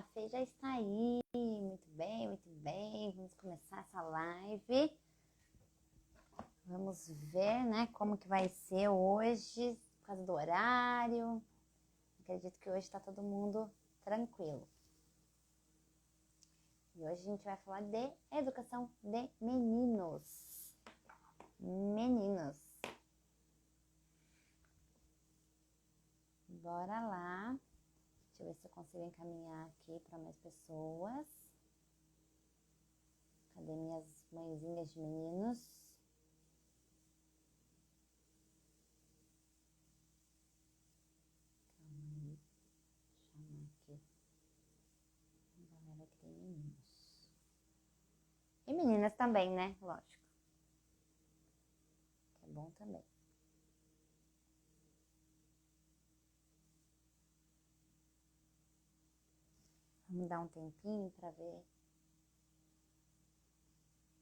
a Fê já está aí. Muito bem, muito bem. Vamos começar essa live. Vamos ver, né, como que vai ser hoje, por causa do horário. Acredito que hoje está todo mundo tranquilo. E hoje a gente vai falar de educação de meninos. Meninos. Bora lá. Deixa eu ver se eu consigo encaminhar aqui para mais pessoas. Cadê minhas mãezinhas de meninos? Calma aí. Chamar aqui a galera que tem meninos. E meninas também, né? Lógico. Que é bom também. Vamos dar um tempinho para ver.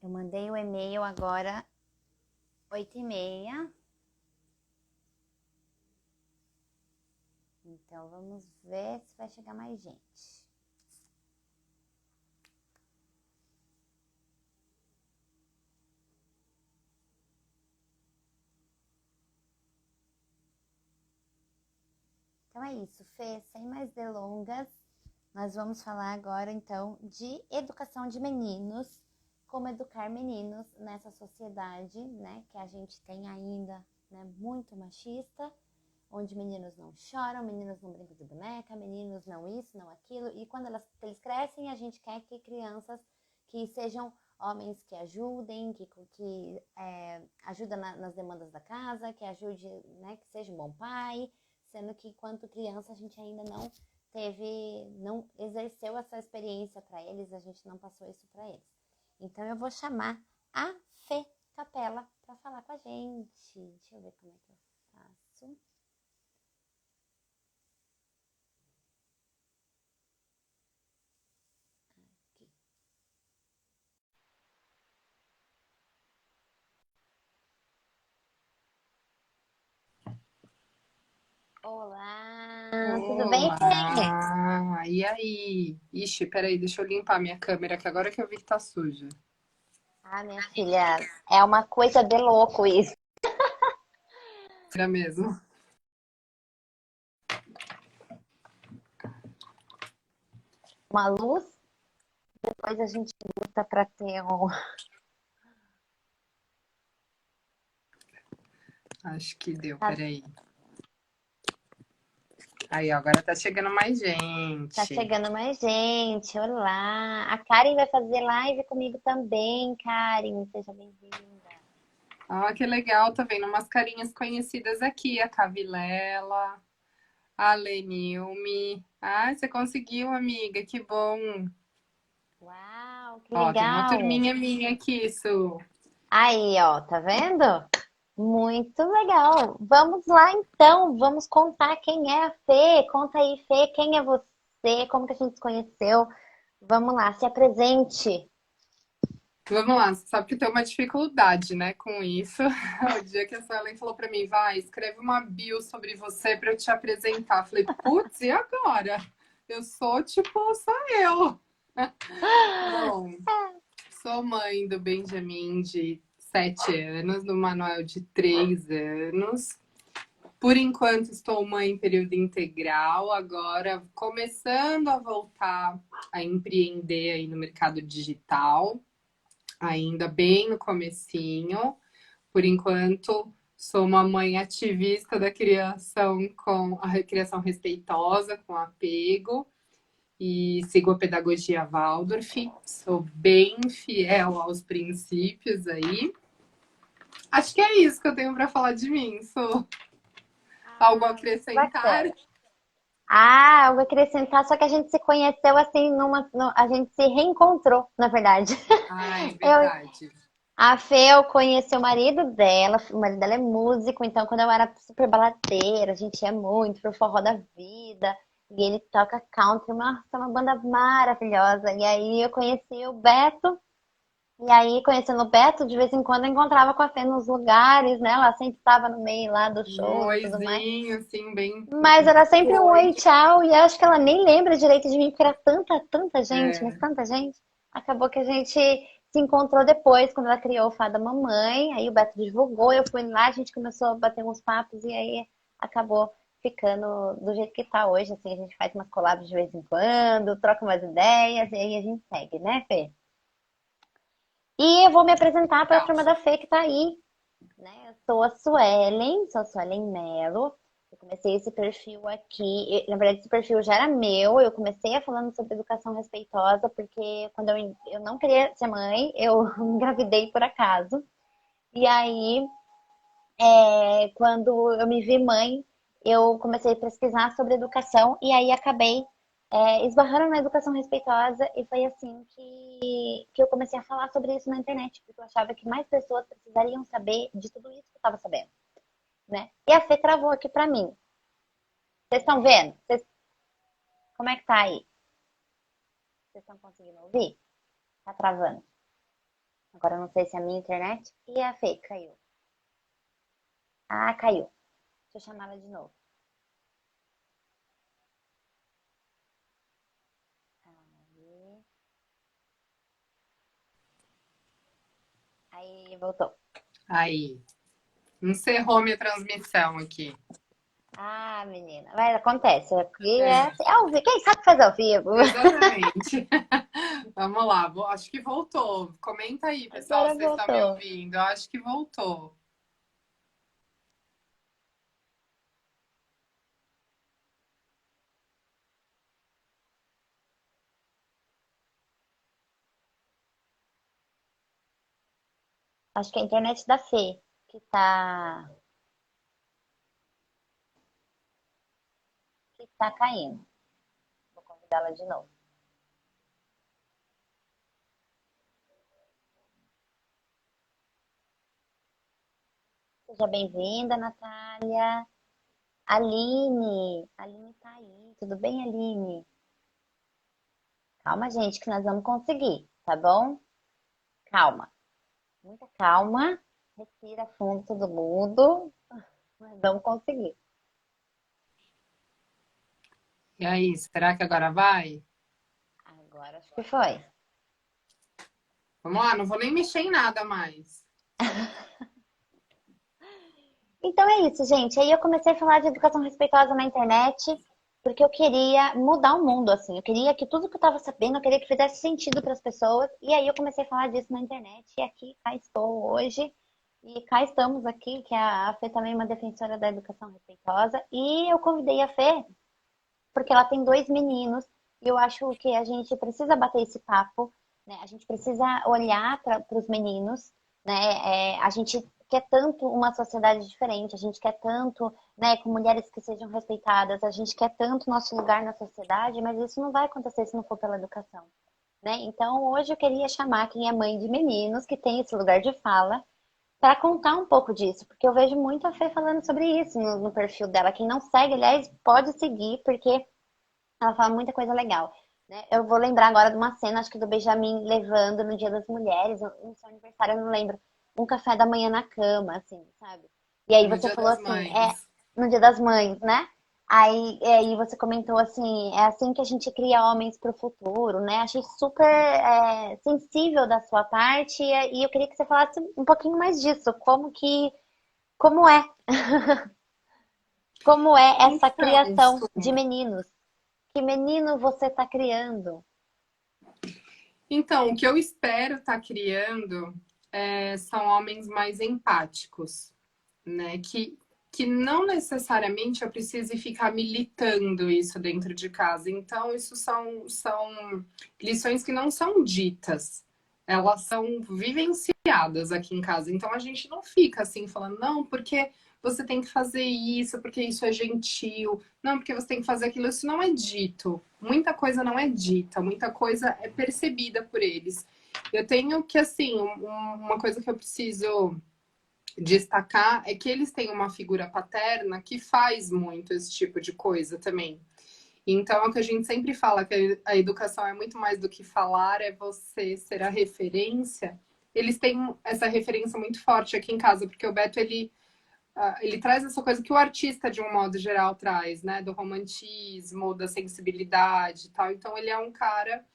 Eu mandei o e-mail agora, 8h30. Então, vamos ver se vai chegar mais gente. Então, é isso, Fê. Sem mais delongas, nós vamos falar agora, então, de educação de meninos. Como educar meninos nessa sociedade, né? Que a gente tem ainda, né, muito machista. Onde meninos não choram, meninos não brincam de boneca, meninos não isso, não aquilo. E quando eles crescem, a gente quer que crianças que sejam homens que ajudem, que ajudam nas demandas da casa, que ajude, né, que seja um bom pai. Sendo que, enquanto criança, a gente ainda não exerceu essa experiência para eles, a gente não passou isso para eles. Então, eu vou chamar a Fê Capella para falar com a gente. Deixa eu ver como é que eu faço. Olá, tudo bem, Fê? Olá, e aí? Ixi, peraí, deixa eu limpar minha câmera, que agora que eu vi que tá suja. Ah, minha filha, é uma coisa de louco isso. Era mesmo? Uma luz, depois a gente luta para ter um. Acho que deu, Tá, peraí. Aí, ó, agora tá chegando mais tá gente. chegando mais gente. Olá. A Karen vai fazer live comigo também, Karen. Seja bem-vinda. Ó, que legal, tá vendo umas carinhas conhecidas aqui, a Cavilela, a Lenilme. Ah, você conseguiu, amiga, que bom. Uau, que Ó, tem uma legal. turminha minha aqui, isso. Aí, ó, tá vendo? Muito legal. Vamos lá então, vamos contar quem é a Fê. Conta aí, Fê, quem é você? Como que a gente se conheceu? Vamos lá, se apresente. Vamos lá, você sabe que tem uma dificuldade, né, com isso. O dia que a Suelen falou pra mim, vai, escreve uma bio sobre você pra eu te apresentar. Eu falei, putz, e agora? Eu sou tipo, sou eu. Bom, sou mãe do Benjamin de 7 anos, do Manuel de 3 anos. Por enquanto estou mãe em período integral, agora começando a voltar a empreender aí no mercado digital. Ainda bem no comecinho. Por enquanto, sou uma mãe ativista da criação com a criação respeitosa, com apego, e sigo a pedagogia Waldorf. Sou bem fiel aos princípios aí. Acho que é isso que eu tenho para falar de mim. Sou algo a Ah, muito acrescentar? bacana. Ah, eu vou acrescentar, só que a gente se conheceu assim, a gente se reencontrou, na verdade. Ah, é Eu, verdade. a Fê, eu conheci o marido dela é músico, então quando eu era super baladeira, a gente ia muito pro forró da vida, e ele toca country, nossa, é uma banda maravilhosa. E aí eu conheci o Beto, E aí, conhecendo o Beto, de vez em quando eu encontrava com a Fê nos lugares, né? Ela sempre estava no meio lá dos Um shows e tudo mais. oizinho, assim, bem. Mas era sempre um Oi. oi, tchau, e eu acho que ela nem lembra direito de mim, porque era tanta gente, mas É. tanta gente. Acabou que a gente se encontrou depois, quando ela criou o Fada Mamãe, aí o Beto divulgou, eu fui lá, a gente começou a bater uns papos, e aí acabou ficando do jeito que tá hoje, assim, a gente faz umas collabs de vez em quando, troca umas ideias, e aí a gente segue, né, Fê? E eu vou me apresentar para a Legal. turma da Fê que tá aí, né? Eu sou a Suelen Mello. Eu comecei esse perfil aqui. Na verdade, esse perfil já era meu. Eu comecei a falando sobre educação respeitosa, porque quando eu não queria ser mãe, eu engravidei por acaso. E aí, quando eu me vi mãe, eu comecei a pesquisar sobre educação e aí acabei esbarrando na educação respeitosa e foi assim que eu comecei a falar sobre isso na internet, porque eu achava que mais pessoas precisariam saber de tudo isso que eu estava sabendo, né? E a Fê travou aqui pra mim. Vocês estão vendo? Como é que tá aí? Vocês estão conseguindo ouvir? Tá travando. Agora eu não sei se é a minha internet. E a Fê caiu. Ah, caiu. Deixa eu chamar ela de novo. Aí, aí voltou. Aí. Encerrou minha transmissão aqui. Ah, menina, mas acontece. Aqui É, é ao vivo. Quem sabe faz ao vivo. exatamente. Vamos lá. Acho que voltou. Comenta aí, pessoal, Agora se vocês estão me voltou. ouvindo. Eu acho que voltou. Acho que é a internet da Fê que tá caindo. Vou convidá-la de novo. Seja bem-vinda, Natália. Aline tá aí. Tudo bem, Aline? Calma, gente, que nós vamos conseguir, tá bom? Calma. Muita calma. Respira fundo todo mundo. Nós vamos conseguir. E aí, será que agora vai? Agora acho que foi. Vamos lá, não vou nem mexer em nada mais. Então é isso, gente. Aí eu comecei a falar de educação respeitosa na internet, porque eu queria mudar o mundo, assim. Eu queria que tudo que eu estava sabendo, eu queria que fizesse sentido para as pessoas. E aí eu comecei a falar disso na internet. E aqui cá estou hoje. E cá estamos aqui, que a Fê também é uma defensora da educação respeitosa. E eu convidei a Fê porque ela tem dois meninos. E eu acho que a gente precisa bater esse papo, né? A gente precisa olhar para os meninos, né? A gente quer tanto uma sociedade diferente, a gente quer tanto, né, com mulheres que sejam respeitadas, a gente quer tanto nosso lugar na sociedade, mas isso não vai acontecer se não for pela educação, né? Então, hoje eu queria chamar quem é mãe de meninos, que tem esse lugar de fala, para contar um pouco disso, porque eu vejo muito a Fê falando sobre isso no perfil dela. Quem não segue, aliás, pode seguir, porque ela fala muita coisa legal, né? Eu vou lembrar agora de uma cena, acho que do Benjamin levando no Dia das Mulheres, no seu aniversário, eu não lembro, um café da manhã na cama, assim, sabe? E aí No você Dia falou das assim, Mães. no Dia das Mães, né? Aí você comentou assim, é assim que a gente cria homens para o futuro, né? Achei super sensível da sua parte e eu queria que você falasse um pouquinho mais disso, como é, como é essa Então, criação Su, de meninos? Que menino você está criando? o que eu espero estar criando são homens mais empáticos, né? Que não necessariamente eu precise ficar militando isso dentro de casa. Então, isso são lições que não são ditas, elas são vivenciadas aqui em casa. Então, a gente não fica assim falando, não, porque você tem que fazer isso, porque isso é gentil, não, porque você tem que fazer aquilo. Isso não é dito. Muita coisa não é dita, muita coisa é percebida por eles. Eu tenho que, assim, uma coisa que eu preciso destacar é que eles têm uma figura paterna que faz muito esse tipo de coisa também. Então, é o que a gente sempre fala, que a educação é muito mais do que falar, é você ser a referência. eles têm essa referência muito forte aqui em casa, porque o Beto, ele traz essa coisa que o artista, de um modo geral, traz, né? Do romantismo, da sensibilidade e tal. Então, ele é um cara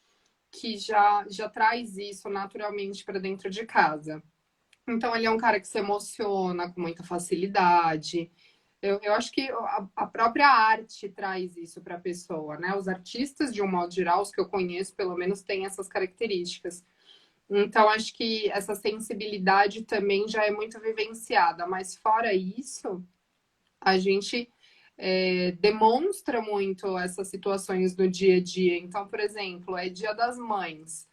que já traz isso naturalmente para dentro de casa. Então, ele é um cara que se emociona com muita facilidade. Eu acho que a própria arte traz isso para a pessoa, né? Os artistas, de um modo geral, os que eu conheço, pelo menos, têm essas características. Então, acho que essa sensibilidade também já é muito vivenciada. Mas, fora isso, a gente demonstra muito essas situações no dia a dia. Então, por exemplo, é Dia das Mães.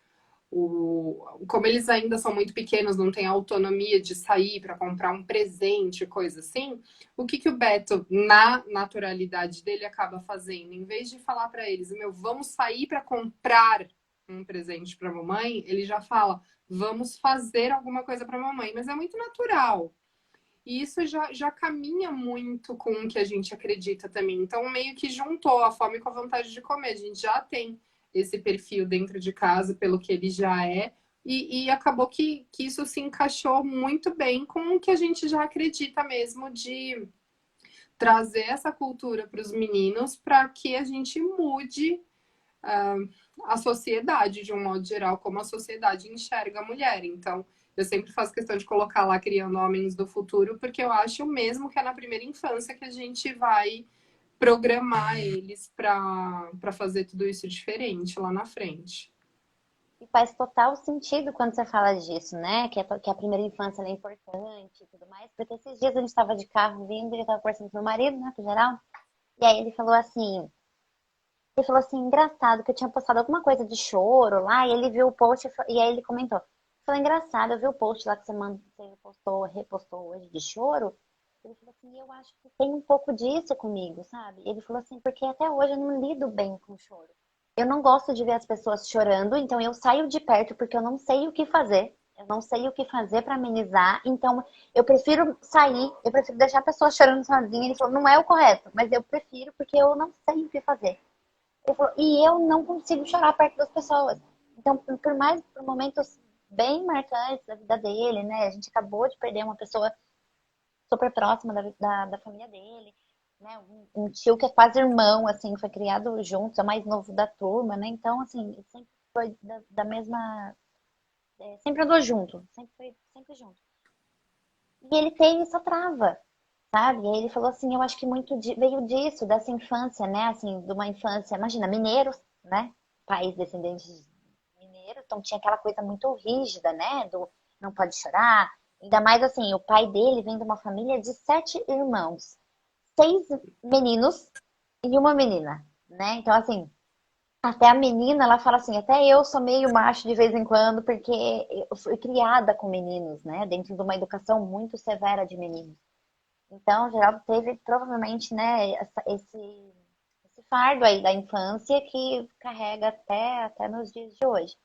Como eles ainda são muito pequenos, não têm autonomia de sair para comprar um presente, coisa assim, o que o Beto, na naturalidade dele, acaba fazendo? Em vez de falar para eles, meu, vamos sair para comprar um presente para a mamãe, ele já fala, vamos fazer alguma coisa para a mamãe, mas é muito natural. E isso já caminha muito com o que a gente acredita também. Então, meio que juntou a fome com a vontade de comer. A gente já tem esse perfil dentro de casa, pelo que ele já é, e acabou que isso se encaixou muito bem com o que a gente já acredita mesmo de trazer essa cultura para os meninos para que a gente mude a sociedade, de um modo geral, como a sociedade enxerga a mulher. Então, eu sempre faço questão de colocar lá criando homens do futuro, porque eu acho mesmo que é na primeira infância que a gente vai programar eles para fazer tudo isso diferente lá na frente. E faz total sentido quando você fala disso, né? Que a primeira infância ela é importante e tudo mais. Porque esses dias a gente estava de carro vindo e eu estava conversando com meu marido, né, pro geral. E aí ele falou assim, engraçado, que eu tinha postado alguma coisa de choro lá, e ele viu o post, e aí ele comentou. Falou, engraçado, eu vi o post lá que você postou, repostou hoje de choro. Ele falou assim, eu acho que tem um pouco disso comigo, sabe? Ele falou assim, porque até hoje eu não lido bem com choro. Eu não gosto de ver as pessoas chorando, então eu saio de perto porque eu não sei o que fazer. Eu não sei o que fazer para amenizar, então eu prefiro sair, eu prefiro deixar a pessoa chorando sozinha. Ele falou, não é o correto, mas eu prefiro porque eu não sei o que fazer. Ele falou, e eu não consigo chorar perto das pessoas. Então, por momentos bem marcantes da vida dele, né? A gente acabou de perder uma pessoa super próxima da família dele, né? Um tio que é quase irmão, assim, foi criado juntos, é o mais novo da turma, né? Então, assim, ele sempre foi da mesma. Sempre andou junto, sempre foi sempre junto. E ele tem essa trava, sabe? E aí ele falou assim, eu acho que muito veio disso, dessa infância, né? Assim, de uma infância, imagina, mineiros, né? País descendente de mineiros, então tinha aquela coisa muito rígida, né? Do não pode chorar. Ainda mais assim, o pai dele vem de uma família de 7 irmãos, 6 meninos e uma menina, né? Então, assim, até a menina, ela fala assim, até eu sou meio macho de vez em quando, porque eu fui criada com meninos, né? Dentro de uma educação muito severa de meninos. Então, o Geraldo teve provavelmente, né, esse fardo aí da infância que carrega até nos dias de hoje.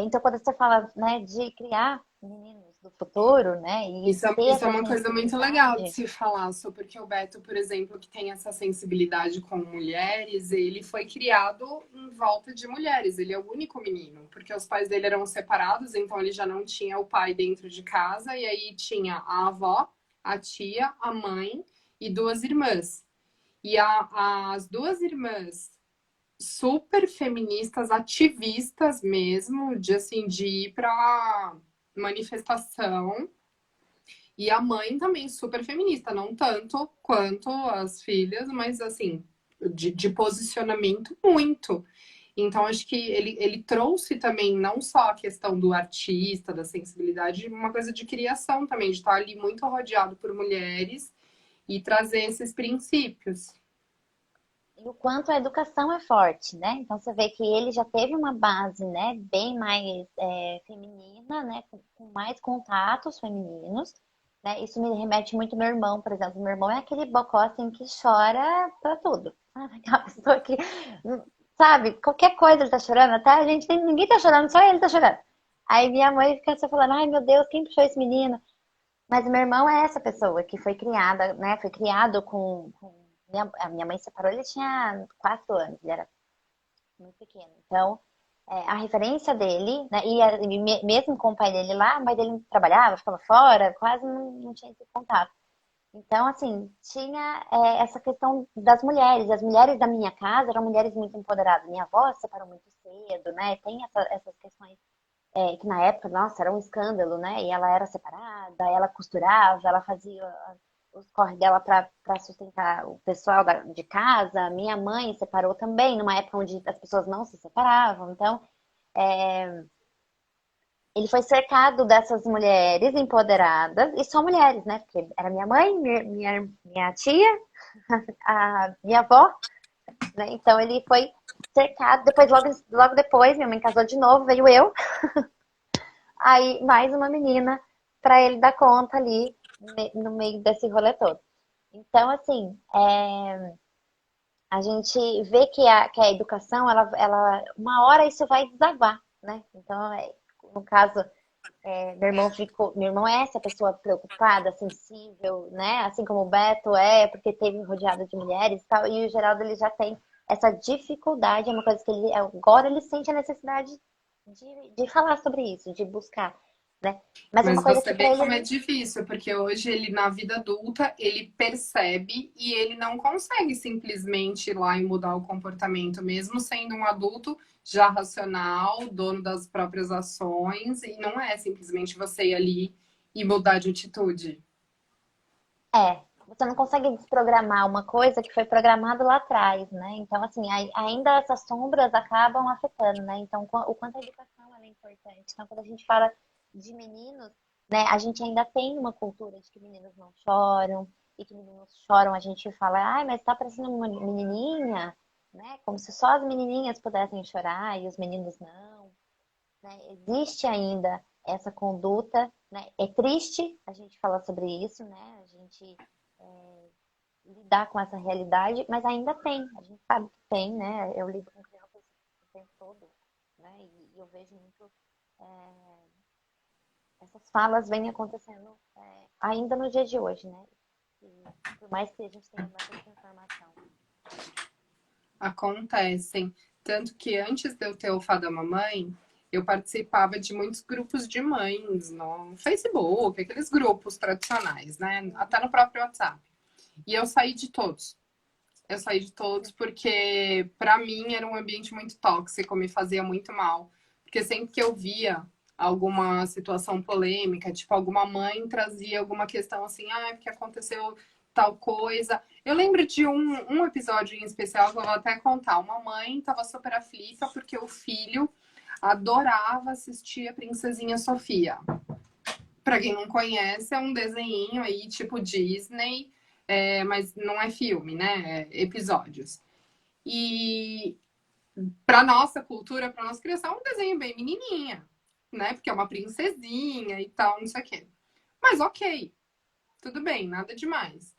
Então, quando você fala, né, de criar meninos do futuro, né, e ter Isso é essa uma coisa muito legal de sensibilidade, se falar, só porque o Beto, por exemplo, que tem essa sensibilidade com mulheres, ele foi criado em volta de mulheres, ele é o único menino, porque os pais dele eram separados, então ele já não tinha o pai dentro de casa, e aí tinha a avó, a tia, a mãe e duas irmãs. E as duas irmãs super feministas, ativistas mesmo, de assim, de ir para manifestação. E a mãe também super feminista, não tanto quanto as filhas, mas assim, de posicionamento muito. Então, acho que ele trouxe também não só a questão do artista, da sensibilidade, uma coisa de criação também, de estar ali muito rodeado por mulheres e trazer esses princípios. e o quanto a educação é forte, né? Então, você vê que ele já teve uma base, né, bem mais feminina, né, com mais contatos femininos, né? Isso me remete muito ao meu irmão, por exemplo. Meu irmão é aquele bocó, assim, que chora pra tudo. Sabe? Aquela pessoa que, sabe, qualquer coisa ele tá chorando, tá? A gente ninguém tá chorando, só ele tá chorando. Aí minha mãe fica só falando, ai meu Deus, quem puxou esse menino? Mas meu irmão é essa pessoa que foi criada, né? Foi criado a minha mãe separou, ele tinha 4 anos, ele era muito pequeno. Então, a referência dele, né? E mesmo com o pai dele lá, o pai dele trabalhava, ficava fora, quase não tinha esse contato. Então, assim, tinha essa questão das mulheres. As mulheres da minha casa eram mulheres muito empoderadas. Minha avó se separou muito cedo, né? Tem essas questões que na época, nossa, era um escândalo, né? E ela era separada, ela costurava, ela fazia os corre dela para sustentar o pessoal de casa. Minha mãe separou também, numa época onde as pessoas não se separavam. Então, é, ele foi cercado dessas mulheres empoderadas, e só mulheres, né? Porque era minha mãe, minha tia, a minha avó, né? Então ele foi cercado. Depois, logo depois, minha mãe casou de novo, veio eu. Aí, mais uma menina para ele dar conta ali no meio desse rolê todo. Então, assim, a gente vê que a educação, uma hora isso vai desaguar, né? Então, no caso, meu irmão é essa pessoa preocupada, sensível, né? Assim como o Beto porque teve rodeado de mulheres e tal. E o Geraldo, ele já tem essa dificuldade, é uma coisa que agora ele sente a necessidade de falar sobre isso, de buscar, né? Mas é uma Mas coisa você que pra vê ele como é difícil, porque hoje ele, na vida adulta, ele percebe e ele não consegue simplesmente ir lá e mudar o comportamento, mesmo sendo um adulto já racional, dono das próprias ações, e não é simplesmente você ir ali e mudar de atitude. você não consegue desprogramar uma coisa que foi programada lá atrás, né? Então, assim, ainda essas sombras acabam afetando, né? Então, o quanto a educação ela é importante. Então, quando a gente fala de meninos, né, a gente ainda tem uma cultura de que meninos não choram, e que meninos choram, a gente fala, ai, mas tá parecendo uma menininha, né? Como se só as menininhas pudessem chorar e os meninos não, né? Existe ainda essa conduta, né? É triste a gente falar sobre isso, né? A gente lidar com essa realidade, mas ainda tem, a gente sabe que tem, né? Eu lido com crianças o tempo todo, né? E eu vejo muito essas falas vêm acontecendo ainda no dia de hoje, né? E por mais que a gente tenha bastante informação. Acontecem. Tanto que antes de eu ter o Fada Mamãe, eu participava de muitos grupos de mães no Facebook, aqueles grupos tradicionais, né? Até no próprio WhatsApp. E eu saí de todos. Eu saí de todos porque, para mim, era um ambiente muito tóxico, me fazia muito mal. Porque sempre que eu via alguma situação polêmica, tipo, alguma mãe trazia alguma questão assim, porque aconteceu tal coisa. Eu lembro de um episódio em especial que eu vou até contar. Uma mãe estava super aflita porque o filho adorava assistir a Princesinha Sofia. Para quem não conhece, é um desenho aí, tipo Disney, mas não é filme, né? É episódios. E para nossa cultura, para nossa criação, é um desenho bem menininha, né? Porque é uma princesinha e tal, não sei o quê. Mas ok, tudo bem, nada demais.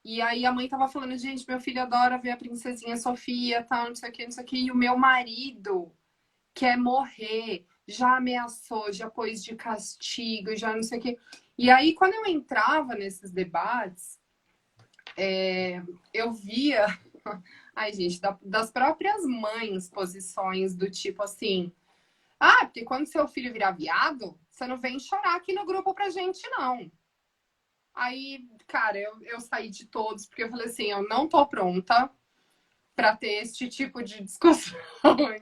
E aí a mãe tava falando, gente, meu filho adora ver a princesinha Sofia, tal, não sei o quê, não sei o quê. E o meu marido quer morrer, já ameaçou, já pôs de castigo, já não sei o quê. E aí, quando eu entrava nesses debates, eu via, ai, gente, das próprias mães posições do tipo assim, porque quando seu filho virar viado, você não vem chorar aqui no grupo pra gente, não. Aí, cara, eu saí de todos, porque eu falei assim, eu não tô pronta para ter este tipo de discussão,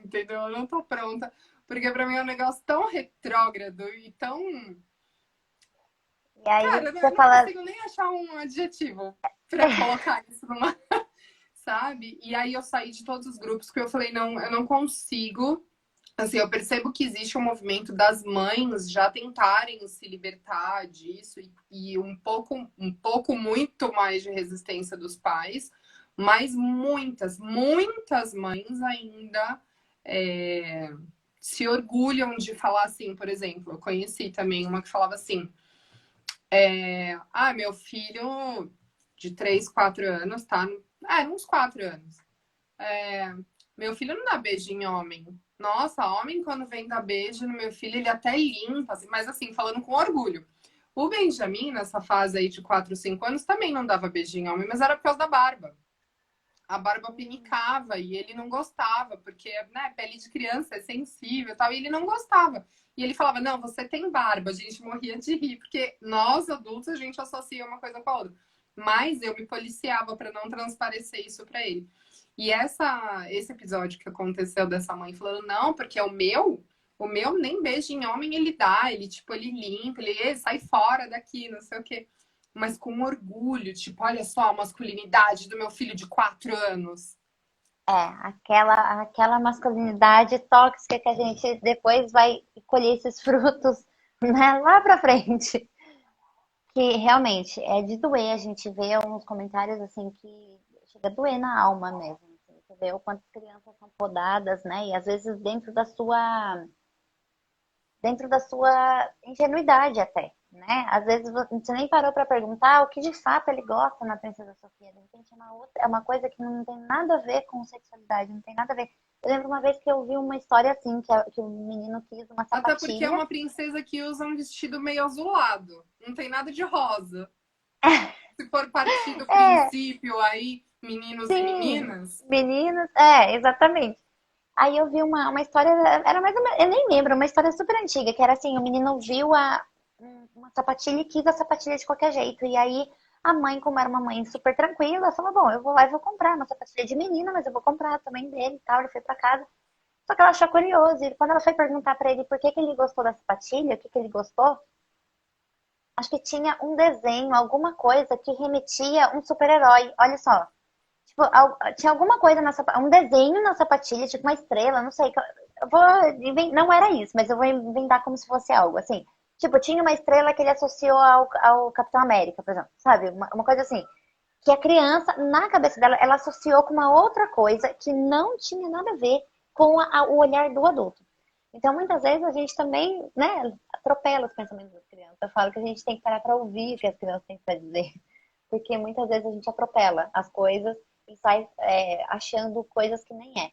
entendeu? Eu não tô pronta, porque para mim é um negócio tão retrógrado e tão. E aí Cara, você eu não fala, consigo nem achar um adjetivo para colocar isso numa. Sabe? E aí eu saí de todos os grupos, porque eu falei, não, eu não consigo. Assim, eu percebo que existe um movimento das mães já tentarem se libertar disso e um pouco muito mais de resistência dos pais, mas muitas mães ainda se orgulham de falar assim, por exemplo, eu conheci também uma que falava assim, meu filho de 3, 4 anos, tá? Uns 4 anos. Meu filho não dá beijo em homem. Nossa, homem quando vem dar beijo no meu filho, ele até limpa, assim, mas assim, falando com orgulho. O Benjamin, nessa fase aí de 4, 5 anos, também não dava beijinho em homem, mas era por causa da barba. A barba pinicava e ele não gostava, porque, né, pele de criança é sensível e tal, e ele não gostava. E ele falava, não, você tem barba. A gente morria de rir, porque nós, adultos, a gente associa uma coisa com a outra. Mas eu me policiava para não transparecer isso para ele. E esse episódio que aconteceu dessa mãe falando, não, porque o meu nem beijo em homem ele dá, ele, tipo, ele limpa, ele sai fora daqui, não sei o quê. Mas com orgulho, tipo, olha só a masculinidade do meu filho de 4 anos. É, aquela masculinidade tóxica que a gente depois vai colher esses frutos, né, lá pra frente. Que realmente é de doer, a gente vê uns comentários assim que chega a doer na alma mesmo. Assim, você vê o quanto as crianças são podadas, né? E às vezes dentro da sua ingenuidade até, né? Às vezes você nem parou para perguntar o que de fato ele gosta na Princesa Sofia. De repente é uma coisa que não tem nada a ver com sexualidade, não tem nada a ver. Eu lembro uma vez que eu vi uma história assim, que o menino quis uma Até porque é sapatilha. uma princesa que usa um vestido meio azulado. Não tem nada de rosa. Se for partir do É, princípio aí, meninos e sim, meninas. meninos, exatamente. Aí eu vi uma história, era mais ou menos, eu nem lembro, uma história super antiga, que era assim, o menino viu uma sapatilha e quis a sapatilha de qualquer jeito. E aí a mãe, como era uma mãe super tranquila, falou, bom, eu vou lá e vou comprar uma sapatilha de menina, mas eu vou comprar também dele e tal. Ele foi pra casa. Só que ela achou curioso. E quando ela foi perguntar pra ele por que que ele gostou da sapatilha, o que que ele gostou, acho que tinha um desenho, alguma coisa que remetia um super-herói. Olha só. Tipo, tinha alguma coisa um desenho na sapatilha, tipo uma estrela, não sei. Eu vou não era isso, mas eu vou inventar como se fosse algo assim. Tipo, tinha uma estrela que ele associou ao Capitão América, por exemplo, sabe? Uma coisa assim. Que a criança, na cabeça dela, ela associou com uma outra coisa que não tinha nada a ver com o olhar do adulto. Então, muitas vezes a gente também, né, atropela os pensamentos das crianças. Eu falo que a gente tem que parar para ouvir o que as crianças têm para dizer. Porque muitas vezes a gente atropela as coisas e sai achando coisas que nem é.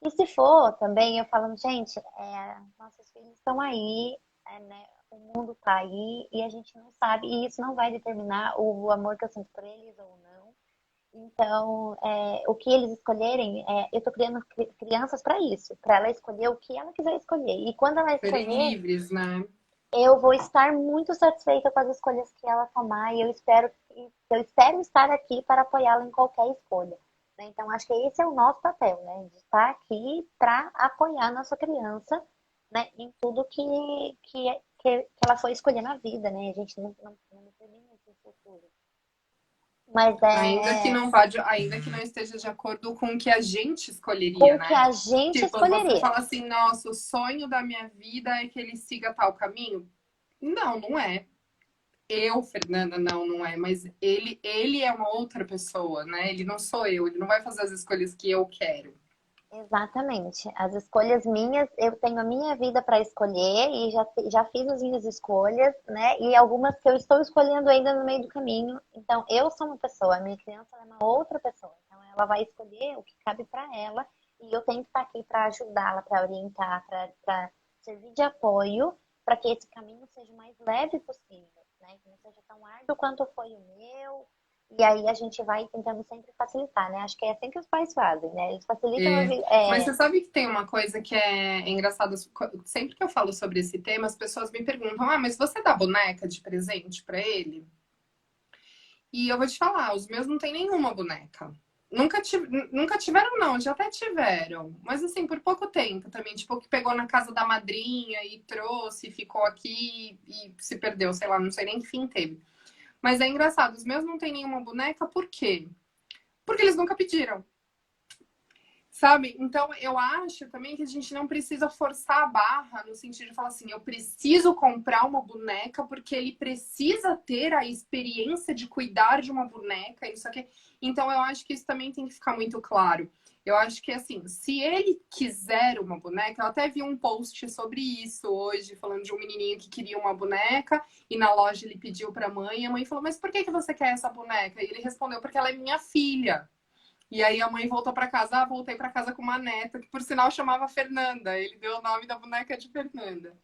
E se for também, eu falo, gente, nossos filhos estão aí, né, o mundo está aí e a gente não sabe, e isso não vai determinar o amor que eu sinto por eles ou não. Então, o que eles escolherem, eu tô criando crianças para isso, para ela escolher o que ela quiser escolher. E quando ela Serem escolher, livres, né? eu vou estar muito satisfeita com as escolhas que ela tomar e eu espero estar aqui para apoiá-la em qualquer escolha. Né? Então, acho que esse é o nosso papel, né? De estar aqui para apoiar a nossa criança, né? Em tudo que ela for escolher na vida, né? A gente não determina esse futuro. Mas Ainda que não esteja de acordo com o que a gente escolheria, com o que né? a gente Tipo, você escolheria. fala assim, nossa, o sonho da minha vida é que ele siga tal caminho. Não, não é. Eu, Fernanda, não é, mas ele é uma outra pessoa, né? Ele não sou eu, ele não vai fazer as escolhas que eu quero. Exatamente. As escolhas minhas, eu tenho a minha vida para escolher e já fiz as minhas escolhas, né? E algumas que eu estou escolhendo ainda no meio do caminho. Então, eu sou uma pessoa, a minha criança é uma outra pessoa. Então, ela vai escolher o que cabe para ela e eu tenho que estar aqui para ajudá-la, para orientar, para servir de apoio, para que esse caminho seja o mais leve possível, né? Que não seja tão árduo quanto foi o meu. E aí a gente vai tentando sempre facilitar, né? Acho que é assim que os pais fazem, né? Eles facilitam a É, vida. mas você sabe que tem uma coisa que é engraçada. Sempre que eu falo sobre esse tema, as pessoas me perguntam: ah, mas você dá boneca de presente para ele? E eu vou te falar, os meus não tem nenhuma boneca. Nunca tiveram, não, já até tiveram. Mas assim, por pouco tempo também. Tipo, que pegou na casa da madrinha e trouxe, ficou aqui e se perdeu, sei lá, não sei nem que fim teve. Mas é engraçado, os meus não tem nenhuma boneca, por quê? Porque eles nunca pediram. Sabe? Então, eu acho também que a gente não precisa forçar a barra no sentido de falar assim, eu preciso comprar uma boneca porque ele precisa ter a experiência de cuidar de uma boneca, isso aqui. Então, eu acho que isso também tem que ficar muito claro. Eu acho que, assim, se ele quiser uma boneca, eu até vi um post sobre isso hoje, falando de um menininho que queria uma boneca e na loja ele pediu para a mãe falou, mas por que você quer essa boneca? E ele respondeu, porque ela é minha filha. E aí a mãe voltou para casa, voltei para casa com uma neta, que por sinal chamava Fernanda. Ele deu o nome da boneca de Fernanda.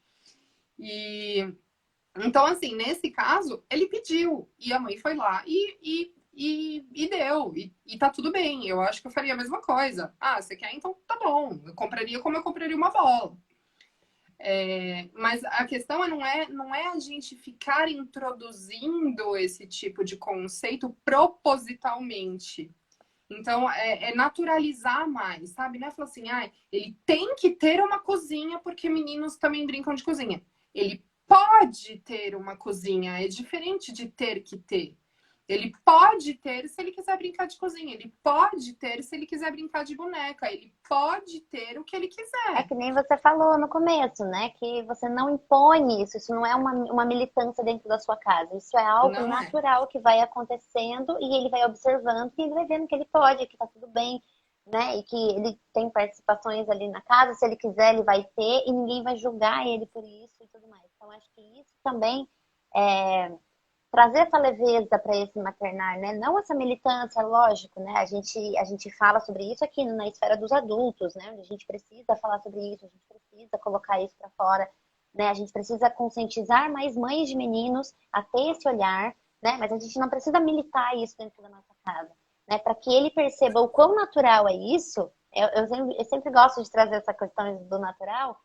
E então, assim, nesse caso, ele pediu. E a mãe foi lá e deu. E tá tudo bem. Eu acho que eu faria a mesma coisa. Ah, você quer? Então tá bom. Eu compraria como eu compraria uma bola. Mas a questão não é a gente ficar introduzindo esse tipo de conceito propositalmente. Então, é naturalizar mais, sabe? Não é falar assim, ah, ele tem que ter uma cozinha porque meninos também brincam de cozinha. Ele pode ter uma cozinha, é diferente de ter que ter. Ele pode ter se ele quiser brincar de cozinha, ele pode ter se ele quiser brincar de boneca, ele pode ter o que ele É quiser. que nem você falou no começo, né? Que você não impõe isso, isso não é uma militância dentro da sua casa. Isso é algo Não é. natural que vai acontecendo e ele vai observando e ele vai vendo que ele pode, que tá tudo bem, né? E que ele tem participações ali na casa, se ele quiser, ele vai ter e ninguém vai julgar ele por isso e tudo mais. Então, acho que isso também é, trazer essa leveza para esse maternar, né? Não essa militância, lógico, né? A gente fala sobre isso aqui na esfera dos adultos, né? A gente precisa falar sobre isso, a gente precisa colocar isso para fora, né? A gente precisa conscientizar mais mães de meninos a ter esse olhar, né? Mas a gente não precisa militar isso dentro da nossa casa, né? Para que ele perceba o quão natural é isso. Eu sempre gosto de trazer essa questão do natural,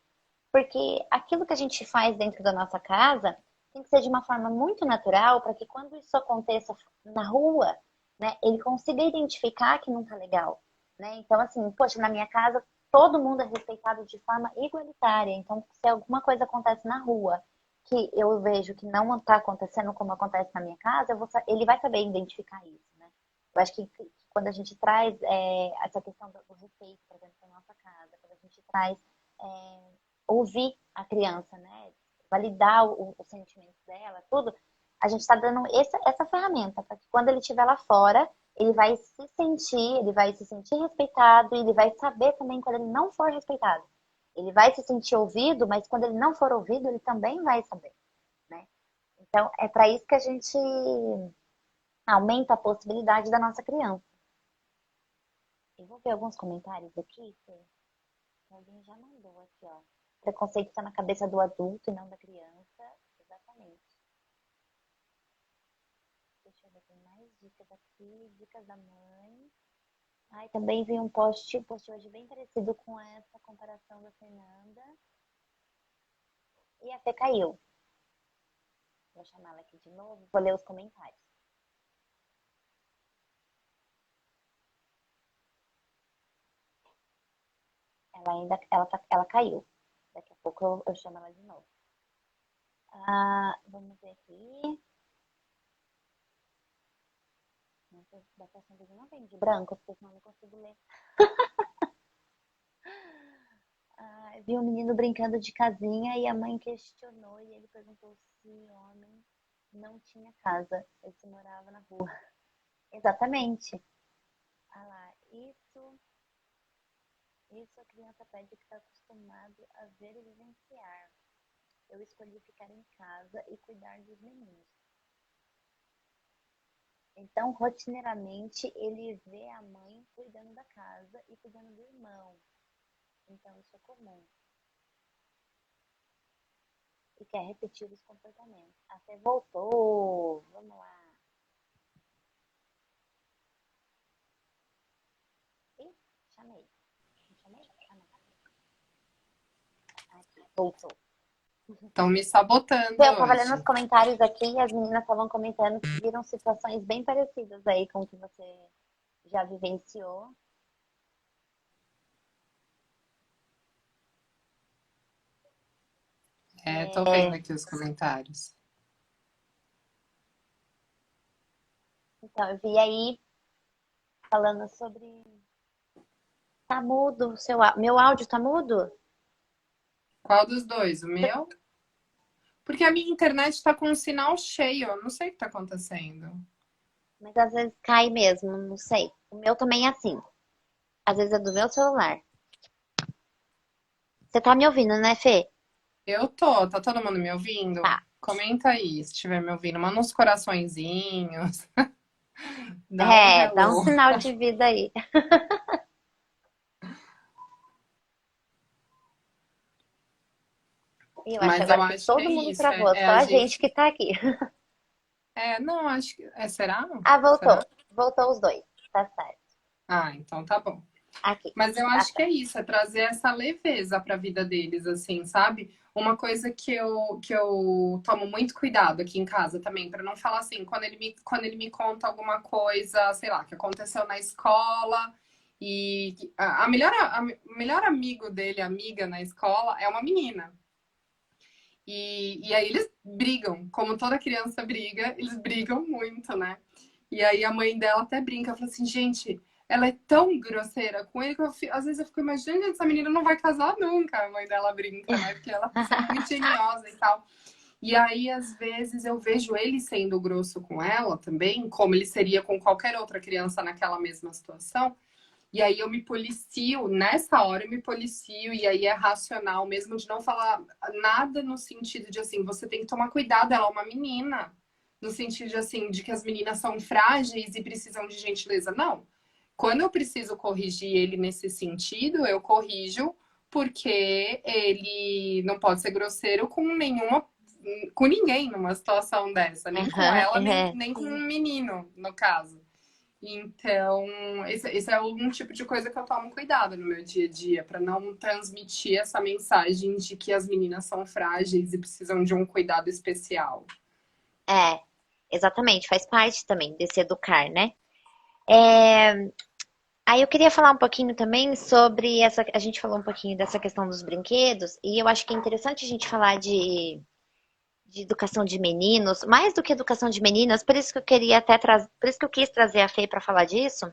porque aquilo que a gente faz dentro da nossa casa tem que ser de uma forma muito natural para que quando isso aconteça na rua, né, ele consiga identificar que não tá legal, né? Então, assim, poxa, na minha casa todo mundo é respeitado de forma igualitária. Então, se alguma coisa acontece na rua que eu vejo que não está acontecendo como acontece na minha casa, ele vai saber identificar isso, né? Eu acho que quando a gente traz essa questão do respeito para dentro da nossa casa, quando a gente traz é, ouvir a criança, né? Validar os sentimentos dela, tudo, a gente está dando essa ferramenta para que quando ele estiver lá fora, ele vai se sentir respeitado e ele vai saber também quando ele não for respeitado. Ele vai se sentir ouvido, mas quando ele não for ouvido, ele também vai saber, né? Então, é para isso que a gente aumenta a possibilidade da nossa criança. Eu vou ver alguns comentários aqui, que alguém já mandou aqui, ó. Preconceito está na cabeça do adulto e não da criança. Exatamente. Deixa eu ver, tem mais dicas aqui. Dicas da mãe. Ai, também vi um post hoje bem parecido com essa comparação da Fernanda. E a Fê caiu. Vou chamar ela aqui de novo. Vou ler os comentários. Ela caiu. Daqui a pouco eu chamo ela de novo. Vamos ver aqui. Da questão dele não vem de branco, porque senão eu não consigo ler. Vi um menino brincando de casinha e a mãe questionou e ele perguntou se o homem não tinha casa, ele se morava na rua. Exatamente. Ah lá, isso a criança pede que está acostumado a ver e vivenciar. Eu escolhi ficar em casa e cuidar dos meninos. Então, rotineiramente, ele vê a mãe cuidando da casa e cuidando do irmão. Então, isso é comum. E quer repetir os comportamentos. Até voltou. Vamos lá. Ih, chamei. Não chamei? Ah, não. Aqui, voltou. Estão me sabotando Eu tava lendo os hoje. comentários aqui e as meninas estavam comentando que viram situações bem parecidas aí com o que você já vivenciou. Tô vendo aqui os comentários. Então, eu vi aí falando sobre. Tá mudo o meu áudio tá mudo? Qual dos dois? O meu? Porque a minha internet tá com um sinal cheio. Eu não sei o que tá acontecendo. Mas às vezes cai mesmo, não sei. O meu também é assim. Às vezes é do meu celular. Você tá me ouvindo, né, Fê? Eu tô. Tá todo mundo me ouvindo? Tá. Comenta aí se estiver me ouvindo. Manda uns coraçõezinhos. Dá um Dá um hello. sinal de vida aí. E eu acho que Mas eu agora que acho que é todo mundo isso. travou, É só a a gente gente. que tá aqui. Não, acho que. Será? Ah, voltou. Será? Voltou os dois, tá certo. Ah, então tá bom. Aqui, Mas eu tá acho que é certo. isso, é trazer essa leveza para a vida deles, assim, sabe? Uma coisa que eu tomo muito cuidado aqui em casa também, para não falar assim, quando ele me conta alguma coisa, sei lá, que aconteceu na escola, e o melhor amigo dele, amiga na escola, é uma menina. E aí eles brigam, como toda criança briga, eles brigam muito, né? E aí a mãe dela até brinca, fala assim, gente, ela é tão grosseira com ele que às vezes eu fico imaginando, gente, essa menina não vai casar nunca. A mãe dela brinca, né? Porque ela é muito geniosa e tal. E aí, às vezes, eu vejo ele sendo grosso com ela também, como ele seria com qualquer outra criança naquela mesma situação. E aí eu me policio, nessa hora eu me policio, e aí é racional mesmo de não falar nada no sentido de assim, você tem que tomar cuidado, ela é uma menina. No sentido de assim, de que as meninas são frágeis e precisam de gentileza. Não. Quando eu preciso corrigir ele nesse sentido, eu corrijo, porque ele não pode ser grosseiro com ninguém numa situação dessa, nem com Aham, ela, é. nem com um menino, no caso. Então, esse é um tipo de coisa que eu tomo cuidado no meu dia a dia, para não transmitir essa mensagem de que as meninas são frágeis e precisam de um cuidado especial. É, exatamente, faz parte também desse educar, né? É, aí eu queria falar um pouquinho também sobre essa. A gente falou um pouquinho dessa questão dos brinquedos, e eu acho que é interessante a gente falar de educação de meninos, mais do que educação de meninas, por isso que eu queria até trazer, por isso que eu quis trazer a Fê para falar disso.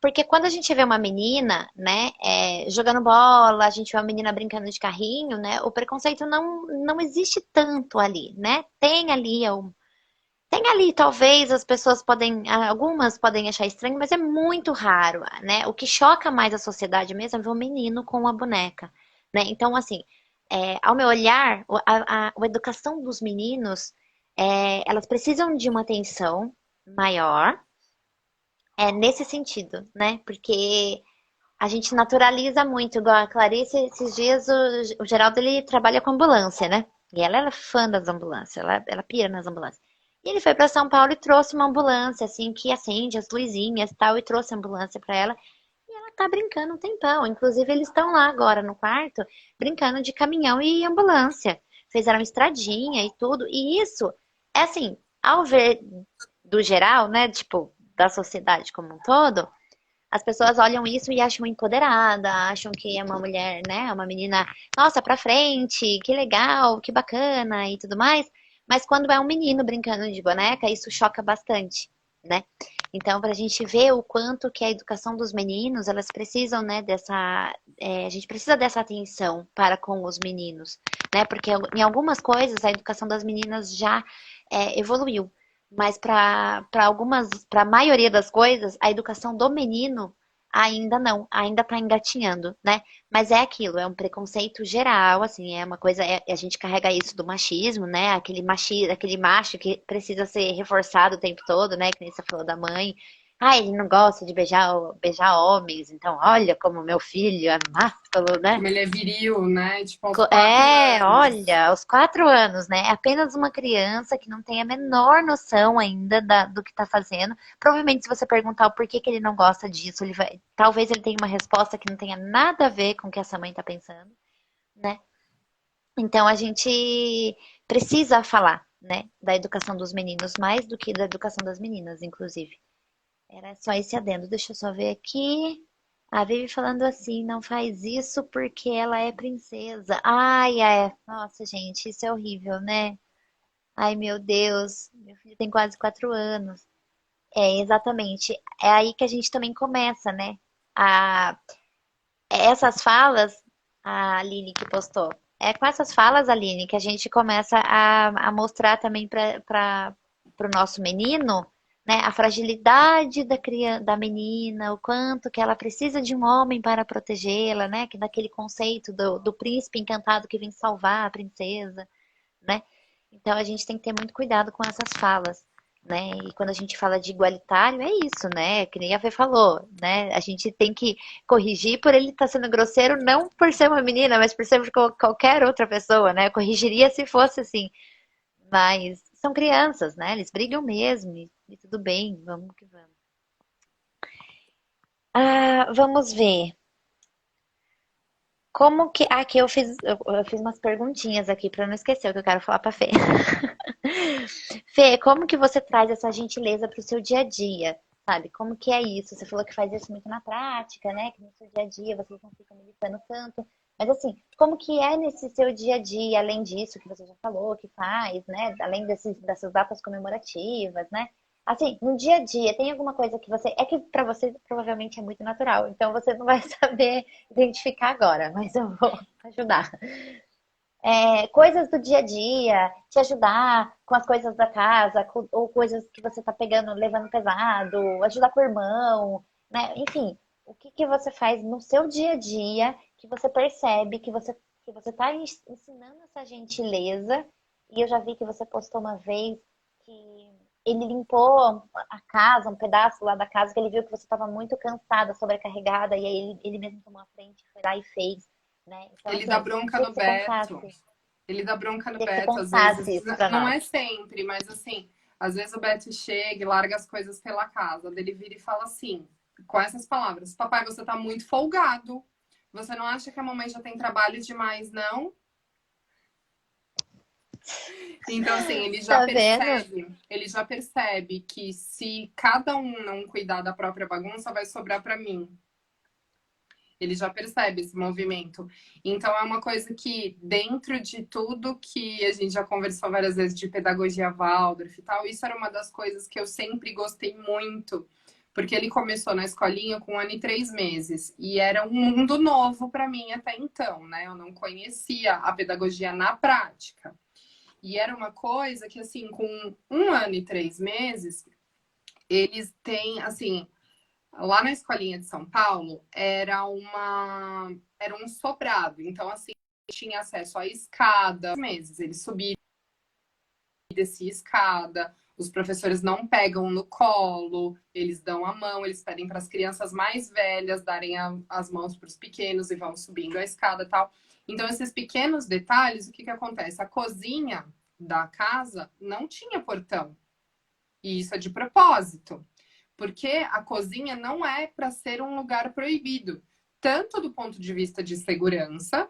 Porque quando a gente vê uma menina, né, jogando bola, a gente vê uma menina brincando de carrinho, né, o preconceito não existe tanto ali, né? Tem ali, talvez as pessoas podem, algumas podem achar estranho, mas é muito raro, né? O que choca mais a sociedade mesmo é ver um menino com uma boneca, né? Então, assim, ao meu olhar, a educação dos meninos, elas precisam de uma atenção maior, nesse sentido, né? Porque a gente naturaliza muito, igual a Clarice, esses dias o Geraldo ele trabalha com ambulância, né? E ela era fã das ambulâncias, ela pira nas ambulâncias. E ele foi para São Paulo e trouxe uma ambulância, assim, que acende as luzinhas e tal, e trouxe a ambulância para ela. E ela tá brincando um tempão. Inclusive, eles estão lá agora no quarto, brincando de caminhão e ambulância. Fizeram estradinha e tudo. E isso, é assim, ao ver do geral, né? Tipo, da sociedade como um todo, as pessoas olham isso e acham empoderada, acham que é uma mulher, né? Uma menina, nossa, pra frente, que legal, que bacana e tudo mais. Mas quando é um menino brincando de boneca, isso choca bastante, né? Então, para a gente ver o quanto que a educação dos meninos, elas precisam, né, a gente precisa dessa atenção para com os meninos, né? Porque em algumas coisas a educação das meninas já evoluiu. Mas para a maioria das coisas, a educação do menino ainda não, ainda está engatinhando, né? Mas é aquilo, é um preconceito geral, assim, é uma coisa, a gente carrega isso do machismo, né? Aquele macho que precisa ser reforçado o tempo todo, né? Que nem você falou da mãe. Ah, ele não gosta de beijar homens, então olha como meu filho é másculo, né? Como ele é viril, né? Tipo, aos 4 anos. Olha, aos 4 anos, né? É apenas uma criança que não tem a menor noção ainda do que tá fazendo. Provavelmente, se você perguntar o porquê que ele não gosta disso, talvez ele tenha uma resposta que não tenha nada a ver com o que essa mãe tá pensando, né? Então, a gente precisa falar, né, da educação dos meninos mais do que da educação das meninas, inclusive. Era só esse adendo. Deixa eu só ver aqui. A Vivi falando assim, não faz isso porque ela é princesa. Ai, nossa, gente, isso é horrível, né? Ai, meu Deus, meu filho tem quase 4 anos. Exatamente. É aí que a gente também começa, né? A, essas falas, a Aline que postou. É com essas falas, Aline, que a gente começa a mostrar também para o nosso menino, né, a fragilidade da criança, da menina, o quanto que ela precisa de um homem para protegê-la, né? Que daquele conceito do príncipe encantado que vem salvar a princesa, né? Então a gente tem que ter muito cuidado com essas falas. Né? E quando a gente fala de igualitário, é isso, né? Que nem a Fê falou, né? A gente tem que corrigir por ele estar sendo grosseiro, não por ser uma menina, mas por ser qualquer outra pessoa, né? Eu corrigiria se fosse assim. Mas são crianças, né? Eles brigam mesmo. E tudo bem, vamos que vamos. Ah, vamos ver. Como que. Aqui eu fiz umas perguntinhas aqui pra não esquecer o que eu quero falar pra Fê. Fê, como que você traz essa gentileza pro seu dia a dia? Sabe? Como que é isso? Você falou que faz isso muito na prática, né? Que no seu dia a dia vocês não ficam meditando tanto. Mas assim, como que é nesse seu dia a dia, além disso que você já falou, que faz, né? Além dessas datas comemorativas, né? Assim, no dia a dia, tem alguma coisa que você. É que pra você provavelmente é muito natural, então você não vai saber identificar agora, mas eu vou ajudar. Coisas do dia a dia, te ajudar com as coisas da casa, ou coisas que você tá pegando, levando pesado, ajudar com o irmão, né? Enfim, o que que você faz no seu dia a dia que você percebe que você tá ensinando essa gentileza. E eu já vi que você postou uma vez que ele limpou a casa, um pedaço lá da casa, que ele viu que você estava muito cansada, sobrecarregada, e aí ele mesmo tomou a frente, foi lá e fez, né? Então, Ele dá assim, bronca queria no que você Beto. contasse. Ele dá bronca no Queria que você Beto, às contasse vezes. isso pra Não nós. é sempre, mas assim, às vezes o Beto chega e larga as coisas pela casa. Daí ele vira e fala assim, com essas palavras: Papai, você tá muito folgado. Você não acha que a mamãe já tem trabalho demais, não? Então, assim, Tá vendo? ele já percebe que se cada um não cuidar da própria bagunça, vai sobrar para mim. Ele já percebe esse movimento. Então, é uma coisa que, dentro de tudo que a gente já conversou várias vezes de pedagogia Waldorf e tal, isso era uma das coisas que eu sempre gostei muito. Porque ele começou na escolinha com 1 ano e 3 meses. E era um mundo novo para mim até então, né? Eu não conhecia a pedagogia na prática. E era uma coisa que, assim, com 1 ano e 3 meses, eles têm, assim, lá na escolinha de São Paulo, era um sobrado. Então, assim, tinha acesso à escada, meses, eles subiam e desciam a escada. Os professores não pegam no colo, eles dão a mão, eles pedem para as crianças mais velhas darem as mãos para os pequenos e vão subindo a escada e tal. Então, esses pequenos detalhes, o que, que acontece? A cozinha da casa não tinha portão. E isso é de propósito. Porque a cozinha não é para ser um lugar proibido, tanto do ponto de vista de segurança,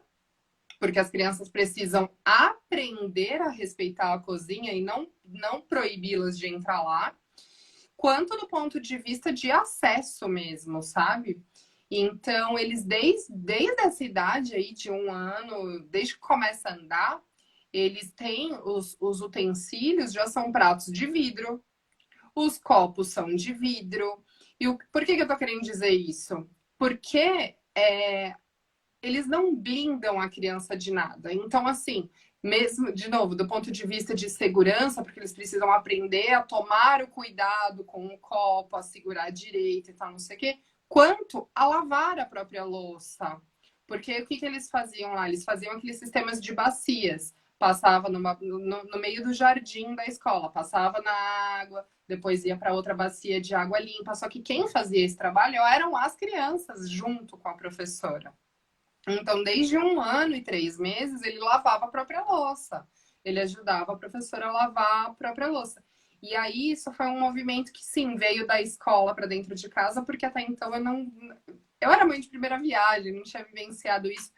porque as crianças precisam aprender a respeitar a cozinha e não proibi-las de entrar lá, quanto do ponto de vista de acesso mesmo, sabe? Então, eles, desde essa idade aí de 1 ano, desde que começa a andar, eles têm os utensílios, já são pratos de vidro, os copos são de vidro. Por que eu tô querendo dizer isso? Porque eles não blindam a criança de nada. Então, assim, mesmo, de novo, do ponto de vista de segurança, porque eles precisam aprender a tomar o cuidado com o copo, a segurar direito e tal, não sei o quê, quanto a lavar a própria louça. Porque o que, que eles faziam lá? Eles faziam aqueles sistemas de bacias. Passava no meio do jardim da escola, passava na água, depois ia para outra bacia de água limpa. Só que quem fazia esse trabalho eram as crianças, junto com a professora. Então, desde 1 ano e 3 meses, ele lavava a própria louça. Ele ajudava a professora a lavar a própria louça. E aí, isso foi um movimento que, sim, veio da escola para dentro de casa, porque até então eu não. Eu era mãe de primeira viagem, não tinha vivenciado isso.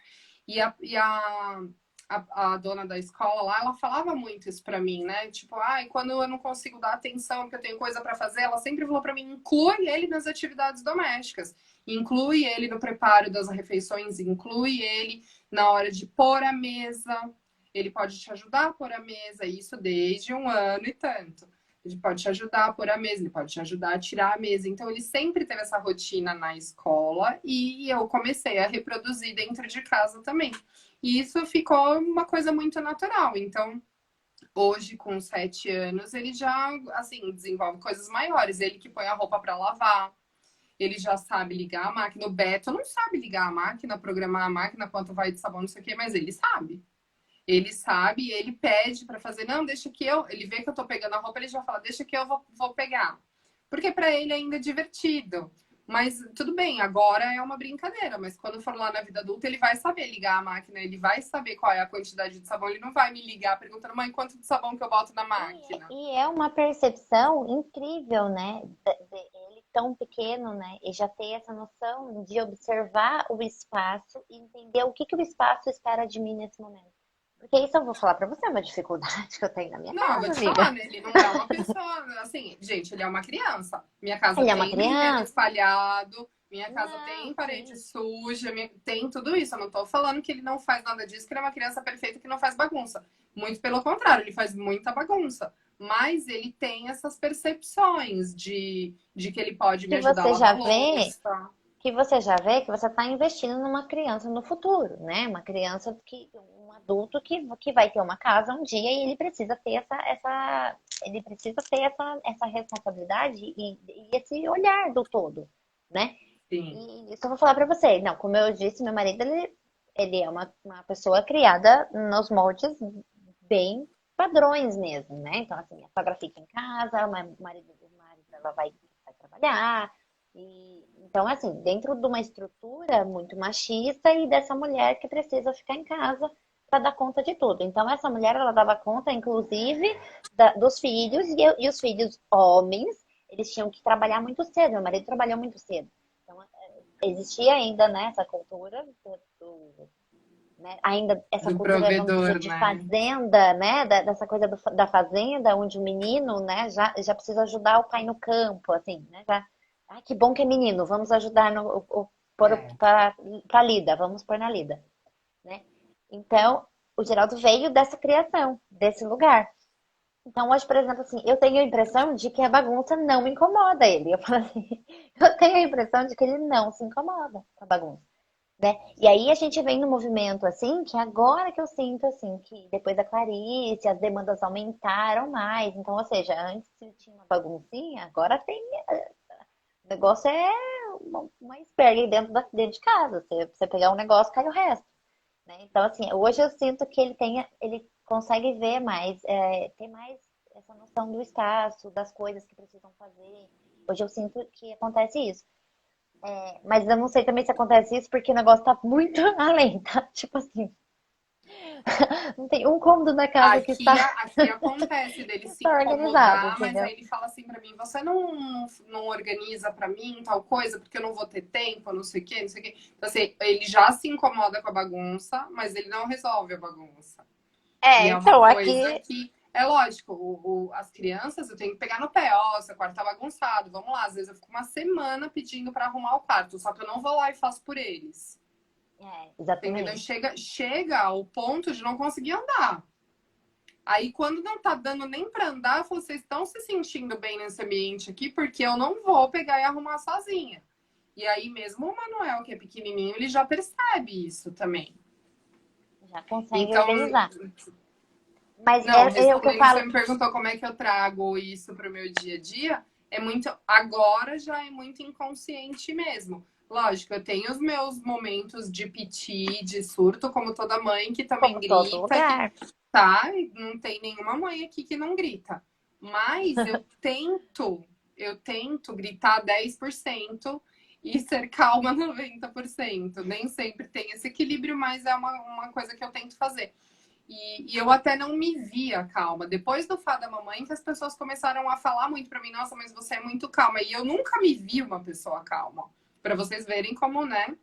E a dona da escola lá, ela falava muito isso para mim, né? Tipo, quando eu não consigo dar atenção porque eu tenho coisa para fazer, ela sempre falou para mim: inclui ele nas atividades domésticas. Inclui ele no preparo das refeições, inclui ele na hora de pôr a mesa. Ele pode te ajudar a pôr a mesa, isso desde 1 ano e tanto. Ele pode te ajudar a pôr a mesa, ele pode te ajudar a tirar a mesa. Então, ele sempre teve essa rotina na escola e eu comecei a reproduzir dentro de casa também. E isso ficou uma coisa muito natural. Então, hoje, com 7 anos, ele já, assim, desenvolve coisas maiores. Ele que põe a roupa para lavar, ele já sabe ligar a máquina. O Beto não sabe ligar a máquina, programar a máquina, quanto vai de sabão, não sei o quê, mas ele sabe. Ele sabe e ele pede para fazer. Não, deixa que eu. Ele vê que eu tô pegando a roupa, ele já fala, deixa que eu vou pegar. Porque para ele ainda é divertido. Mas tudo bem, agora é uma brincadeira, mas quando for lá na vida adulta, ele vai saber ligar a máquina, ele vai saber qual é a quantidade de sabão, ele não vai me ligar perguntando, mãe, quanto de sabão que eu boto na máquina? E é uma percepção incrível, né? Ele tão pequeno, né? E já ter essa noção de observar o espaço e entender o que, que o espaço espera de mim nesse momento. Porque isso eu vou falar pra você, é uma dificuldade que eu tenho na minha Não, eu vou casa, te falar, amiga. né? Ele não é uma pessoa, assim, gente, ele é uma criança. Minha casa Ele é uma tem brinquedo criança? espalhado, minha casa Não, tem parede sim. suja, tem tudo isso. Eu não tô falando que ele não faz nada disso, que ele é uma criança perfeita que não faz bagunça. Muito pelo contrário, ele faz muita bagunça. Mas ele tem essas percepções de que ele pode me Que ajudar a você já lavar vê louça. que você já vê que você está investindo numa criança no futuro, né? Uma criança que, um adulto que vai ter uma casa um dia e ele precisa ter ele precisa ter essa responsabilidade e esse olhar do todo, né? Sim, E isso eu vou falar pra você. Não, como eu disse, meu marido, ele é uma pessoa criada nos moldes bem padrões mesmo, né? Então, assim, a sogra fica em casa, o marido dela vai trabalhar. Então, assim, dentro de uma estrutura muito machista e dessa mulher que precisa ficar em casa para dar conta de tudo. Então, essa mulher, ela dava conta, inclusive, dos filhos, e os filhos homens, eles tinham que trabalhar muito cedo. Meu marido trabalhou muito cedo. Então, existia ainda, né, essa cultura né, ainda essa do cultura, vamos dizer, provedor, de né? fazenda, né, dessa coisa da fazenda, onde o menino, né, já precisa ajudar o pai no campo, assim, né, já, que bom que é menino, vamos ajudar pôr É. para lida, vamos pôr na lida, né? Então, o Geraldo veio dessa criação, desse lugar. Então, hoje, por exemplo, assim, eu tenho a impressão de que a bagunça não me incomoda ele. Eu falo assim, eu tenho a impressão de que ele não se incomoda com a bagunça, né? E aí a gente vem no movimento assim, que agora que eu sinto assim, que depois da Clarice, as demandas aumentaram mais. Então, ou seja, antes tinha uma baguncinha, agora tem. O negócio é uma iceberg dentro de casa. Você pegar um negócio, cai o resto, né? Então, assim, hoje eu sinto que ele consegue ver mais, ter mais essa noção do espaço, das coisas que precisam fazer. Hoje eu sinto que acontece isso. Mas eu não sei também se acontece isso porque o negócio tá muito além, tá? Tipo assim, não tem um cômodo da casa que Aqui acontece dele se está organizado, incomodar, mas entendeu? aí ele fala assim pra mim: você não organiza pra mim tal coisa, porque eu não vou ter tempo, não sei o quê, não sei o quê. Então, assim, ele já se incomoda com a bagunça, mas ele não resolve a bagunça. E é uma Então, coisa aqui que, é lógico, as crianças eu tenho que pegar no pé, ó, seu quarto tá bagunçado, vamos lá. Às vezes eu fico uma semana pedindo pra arrumar o quarto, só que eu não vou lá e faço por eles. Entendeu? exatamente. Chega ao ponto de não conseguir andar. Aí, quando não tá dando nem pra andar, eu falo, vocês estão se sentindo bem nesse ambiente aqui, porque eu não vou pegar e arrumar sozinha. E aí, mesmo o Manuel, que é pequenininho, ele já percebe isso também. Já consegue Então, organizar. Mas não, é o que que eu nem você falo. me perguntou como é que eu trago isso pro meu dia a dia, é muito, agora já é muito inconsciente mesmo. Lógico, eu tenho os meus momentos de piti, de surto, como toda mãe que também Como todo grita, que lugar. tá, não tem nenhuma mãe aqui que não grita. Mas eu tento gritar 10% e ser calma 90%. Nem sempre tem esse equilíbrio, mas é uma coisa que eu tento fazer. E eu até não me via calma. Depois do Fada Mamãe, que as pessoas começaram a falar muito pra mim, nossa, mas você é muito calma. E eu nunca me vi uma pessoa calma. Pra vocês verem como, né?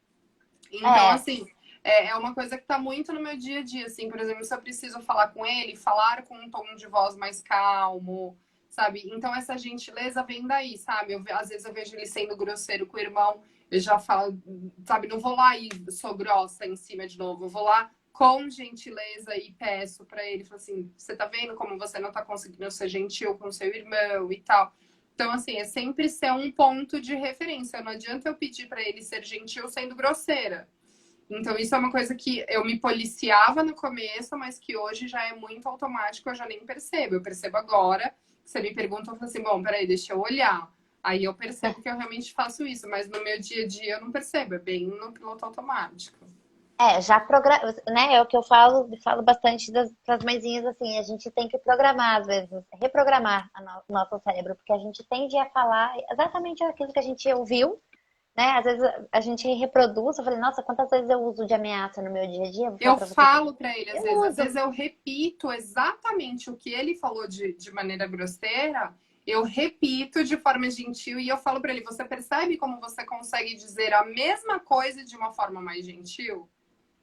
Então, É, assim, é uma coisa que tá muito no meu dia a dia, assim. Por exemplo, se eu preciso falar com ele, falar com um tom de voz mais calmo, sabe? Então, essa gentileza vem daí, sabe? Às vezes eu vejo ele sendo grosseiro com o irmão, eu já falo, sabe? Não vou lá e sou grossa em cima de novo. Eu vou lá com gentileza e peço pra ele, falo assim, você tá vendo como você não tá conseguindo ser gentil com seu irmão e tal. Então, assim, é sempre ser um ponto de referência. Não adianta eu pedir para ele ser gentil sendo grosseira. Então, isso é uma coisa que eu me policiava no começo, mas que hoje já é muito automático, eu já nem percebo. Eu percebo agora. Você me pergunta, eu falo assim, bom, peraí, deixa eu olhar. Aí eu percebo que eu realmente faço isso, mas no meu dia a dia eu não percebo, é bem no piloto automático. já né? É o que eu falo bastante das mãezinhas assim, a gente tem que programar, às vezes, reprogramar o nosso cérebro, porque a gente tende a falar exatamente aquilo que a gente ouviu, né? Às vezes a gente reproduz, eu falei, nossa, quantas vezes eu uso de ameaça no meu dia a dia? Vou falar Eu pra você que falo para ele, eu às uso. vezes eu repito exatamente o que ele falou de maneira grosseira, eu repito de forma gentil e eu falo para ele: você percebe como você consegue dizer a mesma coisa de uma forma mais gentil?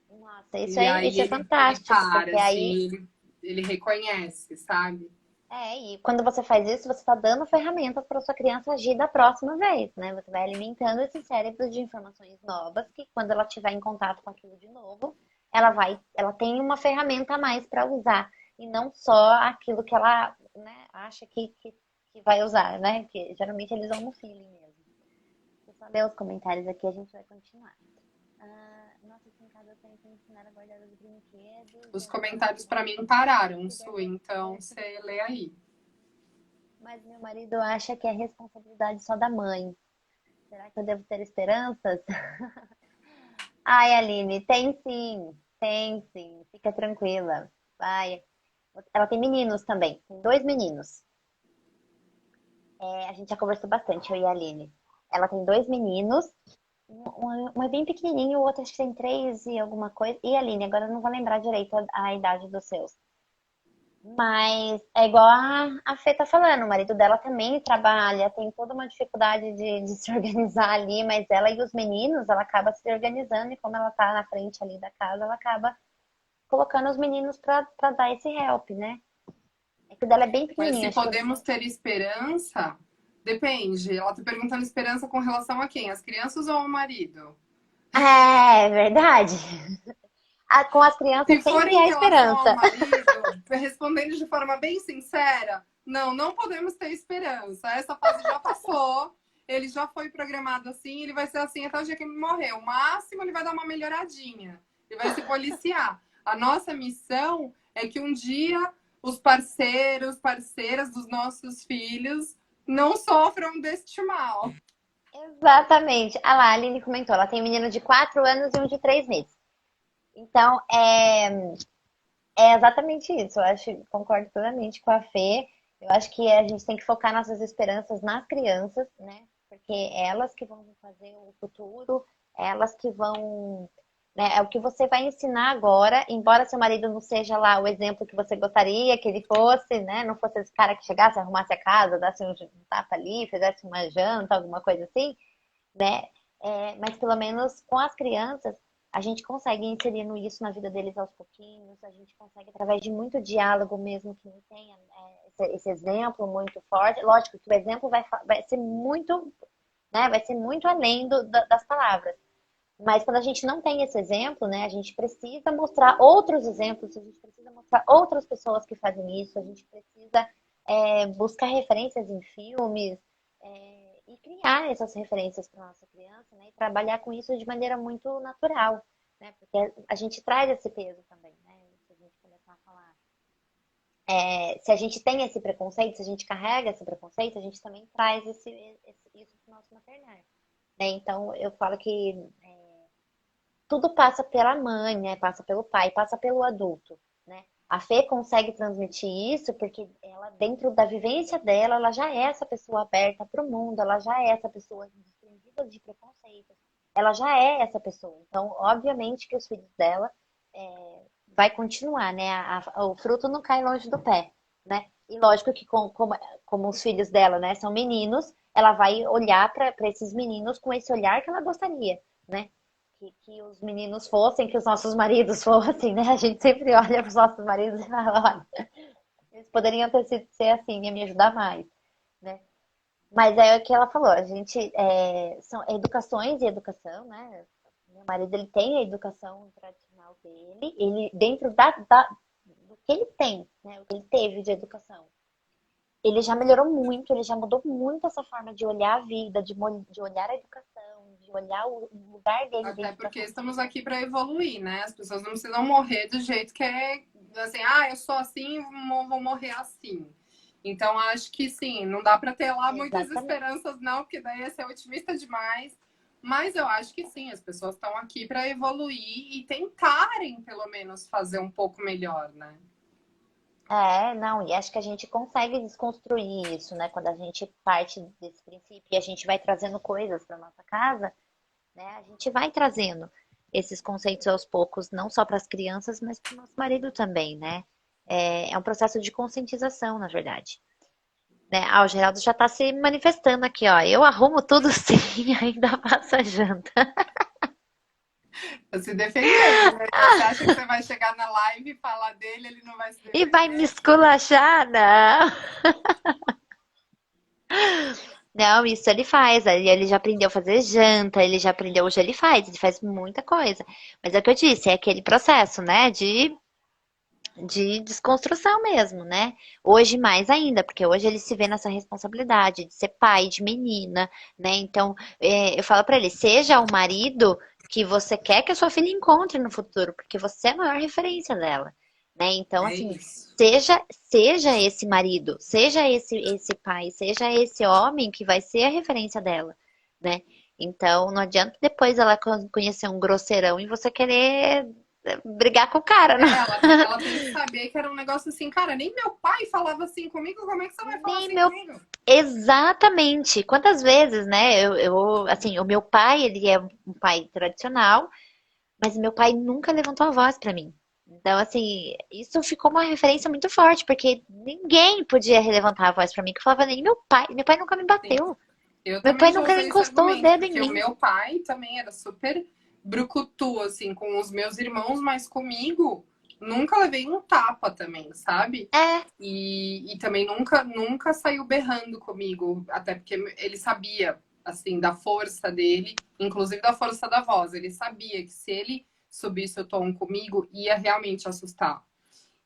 Nossa, E aí isso é ele fantástico, para, porque aí assim, ele reconhece, sabe? e quando você faz isso, você está dando ferramentas para sua criança agir da próxima vez, né? Você vai alimentando esse cérebro de informações novas que quando ela estiver em contato com aquilo de novo, ela tem uma ferramenta a mais para usar e não só aquilo que ela, né, acha que vai usar, né? Que geralmente eles vão no feeling mesmo. Deixa eu só ler os comentários aqui, a gente vai continuar. Nossa, aqui em casa eu tenho que ensinar a guardar os brinquedos Os e as comentários para atividades mim pararam, que Su, devem então ser você lê aí. mas meu marido acha que é responsabilidade só da mãe. Será que eu devo ter esperanças? Ai, Aline, tem sim, fica tranquila. Vai. Ela tem meninos também, tem dois meninos. A gente já conversou bastante, eu e a Aline. Ela tem dois meninos, um é bem pequenininho, o outro acho que tem três e alguma coisa. E a Aline, agora eu não vou lembrar direito a idade dos seus. Mas é igual a Fê tá falando, o marido dela também trabalha, tem toda uma dificuldade de se organizar ali, mas ela e os meninos, ela acaba se organizando e como ela tá na frente ali da casa, ela acaba colocando os meninos pra dar esse help, né? É que o dela é bem Mas pequenininho, se acho que podemos ter esperança, depende. Ela tá perguntando esperança com relação a quem? As crianças ou ao marido? é verdade. Com as crianças Se for sempre em há relação ao esperança. marido, respondendo de forma bem sincera, não, não podemos ter esperança. Essa fase já passou, ele já foi programado assim, ele vai ser assim até o dia que ele morrer. O máximo ele vai dar uma melhoradinha, ele vai se policiar. A nossa missão é que um dia os parceiros, parceiras dos nossos filhos não sofram deste mal. Exatamente. Ah lá, a Aline comentou, ela tem um menino de 4 anos e um de 3 meses. Então, é exatamente isso. Eu acho, concordo plenamente com a Fê. Eu acho que a gente tem que focar nossas esperanças nas crianças, né? Porque é elas que vão fazer o futuro, é elas que vão, né? É o que você vai ensinar agora, embora seu marido não seja lá o exemplo que você gostaria que ele fosse, né? Não fosse esse cara que chegasse, arrumasse a casa, desse um tapa ali, fizesse uma janta, alguma coisa assim, né? Mas pelo menos com as crianças, a gente consegue inserindo isso na vida deles aos pouquinhos, a gente consegue, através de muito diálogo mesmo, que não tenha esse exemplo muito forte. Lógico que o exemplo vai ser muito, né, vai ser muito além das palavras. Mas quando a gente não tem esse exemplo, né, a gente precisa mostrar outros exemplos, a gente precisa mostrar outras pessoas que fazem isso, a gente precisa buscar referências em filmes, e criar essas referências para nossa criança, né? E trabalhar com isso de maneira muito natural, né? Porque a gente traz esse peso também, né? Se a gente começar a falar, se a gente tem esse preconceito, se a gente carrega esse preconceito, a gente também traz isso para o nosso maternar, né? Então eu falo que tudo passa pela mãe, né? Passa pelo pai, passa pelo adulto, né? A Fê consegue transmitir isso porque ela, dentro da vivência dela, ela já é essa pessoa aberta para o mundo, ela já é essa pessoa desprendida de preconceitos, ela já é essa pessoa. Então, obviamente que os filhos dela vai continuar, né? O fruto não cai longe do pé, né? E lógico que como os filhos dela, né, são meninos, ela vai olhar para esses meninos com esse olhar que ela gostaria, né? Que os meninos fossem, que os nossos maridos fossem, né? A gente sempre olha para os nossos maridos e fala, olha, eles poderiam ter sido ser assim, ia me ajudar mais, né? Mas é o que ela falou, a gente são educações e educação, né? Meu marido ele tem a educação tradicional dele, ele dentro do que ele tem, né? O que ele teve de educação. Ele já melhorou muito, ele já mudou muito essa forma de olhar a vida, de olhar a educação, de olhar o lugar dele Até dentro da porque família. estamos aqui para evoluir, né? As pessoas não precisam morrer do jeito que é assim, ah, eu sou assim, vou morrer assim. Então, acho que sim, não dá para ter lá muitas Exatamente. esperanças, não, porque daí ia ser otimista demais. Mas eu acho que sim, as pessoas estão aqui para evoluir e tentarem, pelo menos, fazer um pouco melhor, né? Não, e acho que a gente consegue desconstruir isso, né? Quando a gente parte desse princípio e a gente vai trazendo coisas para nossa casa, né? A gente vai trazendo esses conceitos aos poucos, não só para as crianças, mas para o nosso marido também, né? É um processo de conscientização, na verdade. Né? Ah, o Geraldo já está se manifestando aqui, ó. Eu arrumo tudo sim e ainda faço a janta. Tá se defendendo, né? Você acha que você vai chegar na live e falar dele, ele não vai se E vai me defender? esculachar? Não. Não, isso ele faz. Ele já aprendeu a fazer janta, ele já aprendeu, hoje ele faz muita coisa. Mas é o que eu disse, é aquele processo, né, de desconstrução mesmo, né? Hoje mais ainda, porque hoje ele se vê nessa responsabilidade de ser pai de menina, né? Então, eu falo pra ele, seja o marido que você quer que a sua filha encontre no futuro, porque você é a maior referência dela, né? Então, É assim, isso. seja esse marido, seja esse pai, seja esse homem que vai ser a referência dela, né? Então, não adianta depois ela conhecer um grosseirão e você querer brigar com o cara, né? Ela tem que saber que era um negócio assim, cara, nem meu pai falava assim comigo, como é que você vai falar Nem assim meu. comigo? Exatamente. Quantas vezes, né? Assim, o meu pai, ele é um pai tradicional, mas meu pai nunca levantou a voz pra mim. Então, assim, isso ficou uma referência muito forte, porque ninguém podia levantar a voz pra mim, que eu falava nem meu pai nunca me Sim. bateu. Eu Meu pai também já nunca usei esse encostou o argumento, dedo em porque o mim. meu pai também era super brucutu, assim, com os meus irmãos, mas comigo nunca levei um tapa também, sabe? É, E também nunca saiu berrando comigo, até porque ele sabia, assim, da força dele, inclusive da força da voz. Ele sabia que se ele subisse o tom comigo, ia realmente assustar.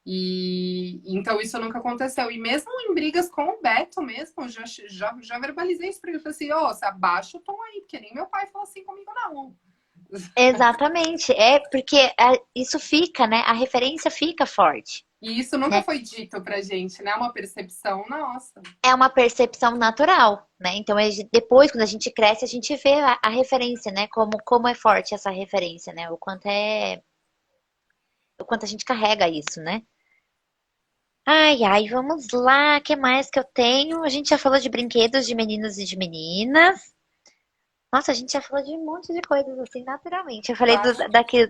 E então isso nunca aconteceu. E mesmo em brigas com o Beto mesmo, já verbalizei isso pra ele. Eu falei assim, ó, você abaixa o tom aí, porque nem meu pai fala assim comigo, não. exatamente. É porque isso fica, né? A referência fica forte. E isso nunca Né? foi dito pra gente, né? Uma percepção nossa. É uma percepção natural, né? Então, depois, quando a gente cresce, a gente vê a referência, né? Como é forte essa referência, né? O quanto a gente carrega isso, né? Ai, ai, vamos lá. O que mais que eu tenho? A gente já falou de brinquedos de meninos e de meninas. Nossa, a gente já falou de um monte de coisas assim, naturalmente. Eu Eu falei acho que daqui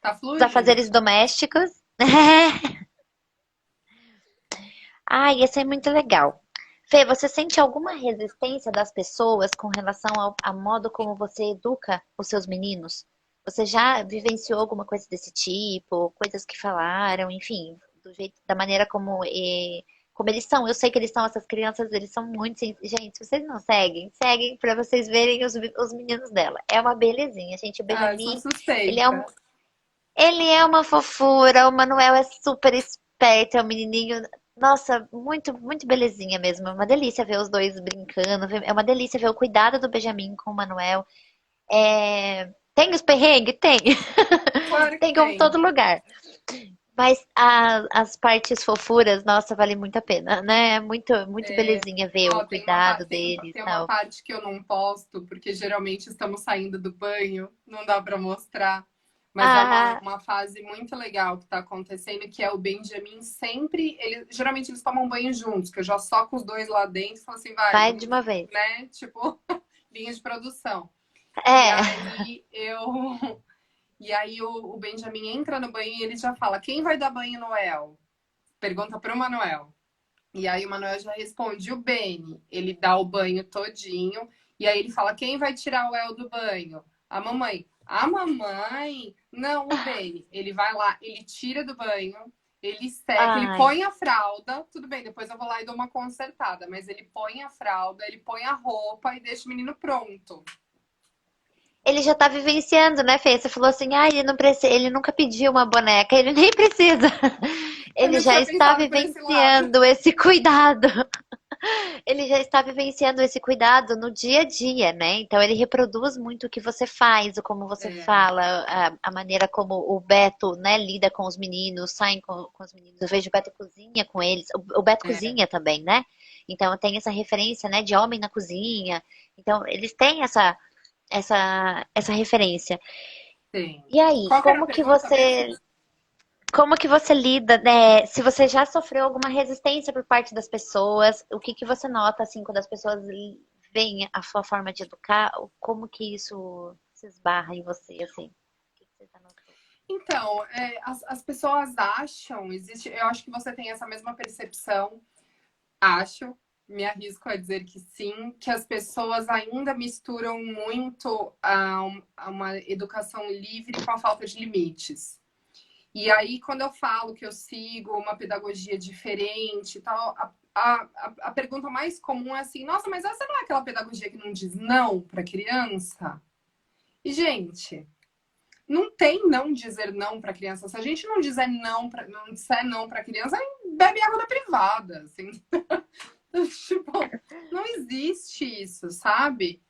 tá dos fluindo. afazeres domésticos. Ai, esse é muito legal. Fê, você sente alguma resistência das pessoas com relação ao modo como você educa os seus meninos? Você já vivenciou alguma coisa desse tipo? Coisas que falaram, enfim, do jeito, da maneira como eles são. Eu sei que eles são, essas crianças, eles são muito. Gente, se vocês não seguem, seguem para vocês verem os meninos dela. É uma belezinha, gente. O Ah, eu sou Benjamin, ele é suspeita. ele é uma fofura, o Manuel é super esperto, é um menininho. Nossa, muito, muito belezinha mesmo. É uma delícia ver os dois brincando. É uma delícia ver o cuidado do Benjamin com o Manuel. Tem os perrengues? Tem. Claro que Tem como tem. todo lugar. Mas as partes fofuras, nossa, vale muito a pena, né? É muito, muito belezinha ver o Ó, cuidado deles e tem uma tal. parte que eu não posto, porque geralmente estamos saindo do banho, não dá para mostrar. Mas é Ah, uma fase muito legal que está acontecendo, que é o Benjamin sempre. Geralmente eles tomam banho juntos, que eu já soco os dois lá dentro e falo assim, vai, vai de vamos, uma vez. né? Tipo, linha de produção. E É, aí eu. E aí o Benjamin entra no banho e ele já fala: quem vai dar banho no El? Pergunta pro Manuel. E aí o Manuel já responde: o Beni. Ele dá o banho todinho. E aí ele fala: quem vai tirar o El do banho? A mamãe. A mamãe? Não, o Beni. Ele vai lá, ele tira do banho, ele seca, ele ai. põe a fralda. Tudo bem, depois eu vou lá e dou uma consertada. Mas ele põe a fralda, ele põe a roupa e deixa o menino pronto. Ele já tá vivenciando, né, Fê? Você falou assim, ah, ele não precisa, ele nunca pediu uma boneca, ele nem precisa. Eu Ele não já tinha está pensado por esse lado. vivenciando esse cuidado. Ele já está vivenciando esse cuidado no dia a dia, né? Então ele reproduz muito o que você faz, o como você É, fala, a maneira como o Beto, né, lida com os meninos, saem com os meninos. Eu vejo o Beto cozinha com eles. O Beto é, cozinha também, né? Então tem essa referência, né, de homem na cozinha. Então eles têm essa referência. tem. E aí, Qual que era a como que pergunta você. mesmo? como que você lida, né? Se você já sofreu alguma resistência por parte das pessoas, o que que você nota, assim, quando as pessoas veem a sua forma de educar, como que isso se esbarra em você, assim? O que que você já notou? Então, as pessoas acham, eu acho que você tem essa mesma percepção, acho, me arrisco a dizer que sim, que as pessoas ainda misturam muito a uma educação livre com a falta de limites. E aí, quando eu falo que eu sigo uma pedagogia diferente e tal, a pergunta mais comum é assim: nossa, mas essa não é aquela pedagogia que não diz não para criança? E, gente, não tem não dizer não para criança. Se a gente não dizer não disser não para criança, bebe água da privada, assim. Tipo, não existe isso, sabe?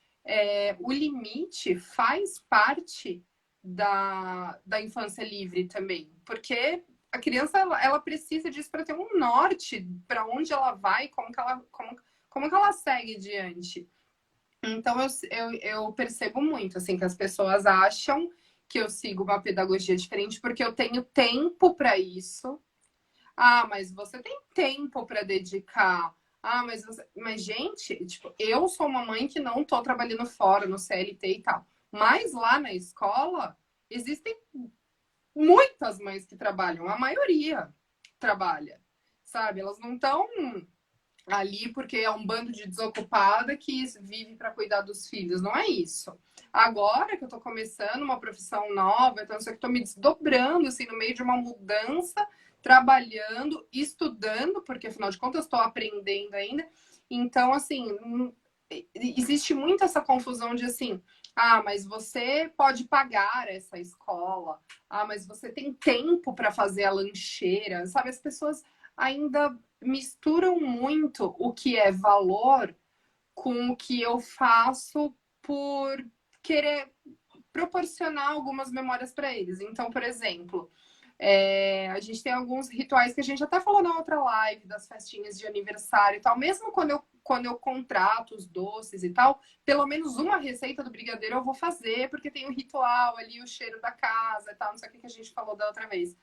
O limite faz parte da infância livre também, porque a criança ela precisa disso para ter um norte para onde ela vai, como que ela segue diante. Então eu percebo muito assim que as pessoas acham que eu sigo uma pedagogia diferente porque eu tenho tempo para isso. Ah, mas você tem tempo para dedicar. Ah, mas gente, tipo, eu sou uma mãe que não tô trabalhando fora no CLT e tal. Mas lá na escola existem muitas mães que trabalham, a maioria trabalha, sabe? Elas não estão ali porque é um bando de desocupada que vive para cuidar dos filhos, não é isso. Agora que eu tô começando uma profissão nova, então eu tô me desdobrando assim no meio de uma mudança, trabalhando, estudando, porque afinal de contas eu estou aprendendo ainda. Então, assim, existe muito essa confusão de assim, ah, mas você pode pagar essa escola. Ah, mas você tem tempo para fazer a lancheira, sabe? As pessoas ainda misturam muito o que é valor com o que eu faço por querer proporcionar algumas memórias para eles. Então, por exemplo, a gente tem alguns rituais que a gente até falou na outra live, das festinhas de aniversário e tal. Mesmo quando eu contrato os doces e tal, pelo menos uma receita do brigadeiro eu vou fazer, porque tem o ritual ali, o cheiro da casa e tal, não sei o que a gente falou da outra vez.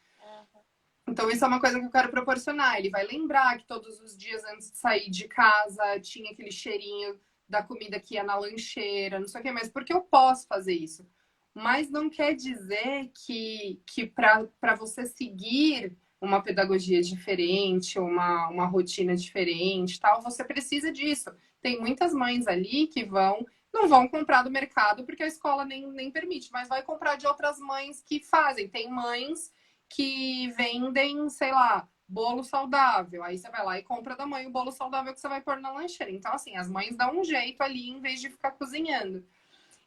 Então, isso é uma coisa que eu quero proporcionar. Ele vai lembrar que todos os dias antes de sair de casa tinha aquele cheirinho da comida que ia na lancheira, não sei o que, mas porque eu posso fazer isso. Mas não quer dizer que para você seguir uma pedagogia diferente, uma rotina diferente, tal, você precisa disso. Tem muitas mães ali que não vão comprar do mercado porque a escola nem permite, mas vai comprar de outras mães que fazem. Tem mães que vendem, sei lá, bolo saudável. Aí você vai lá e compra da mãe o bolo saudável que você vai pôr na lancheira. Então, assim, as mães dão um jeito ali em vez de ficar cozinhando.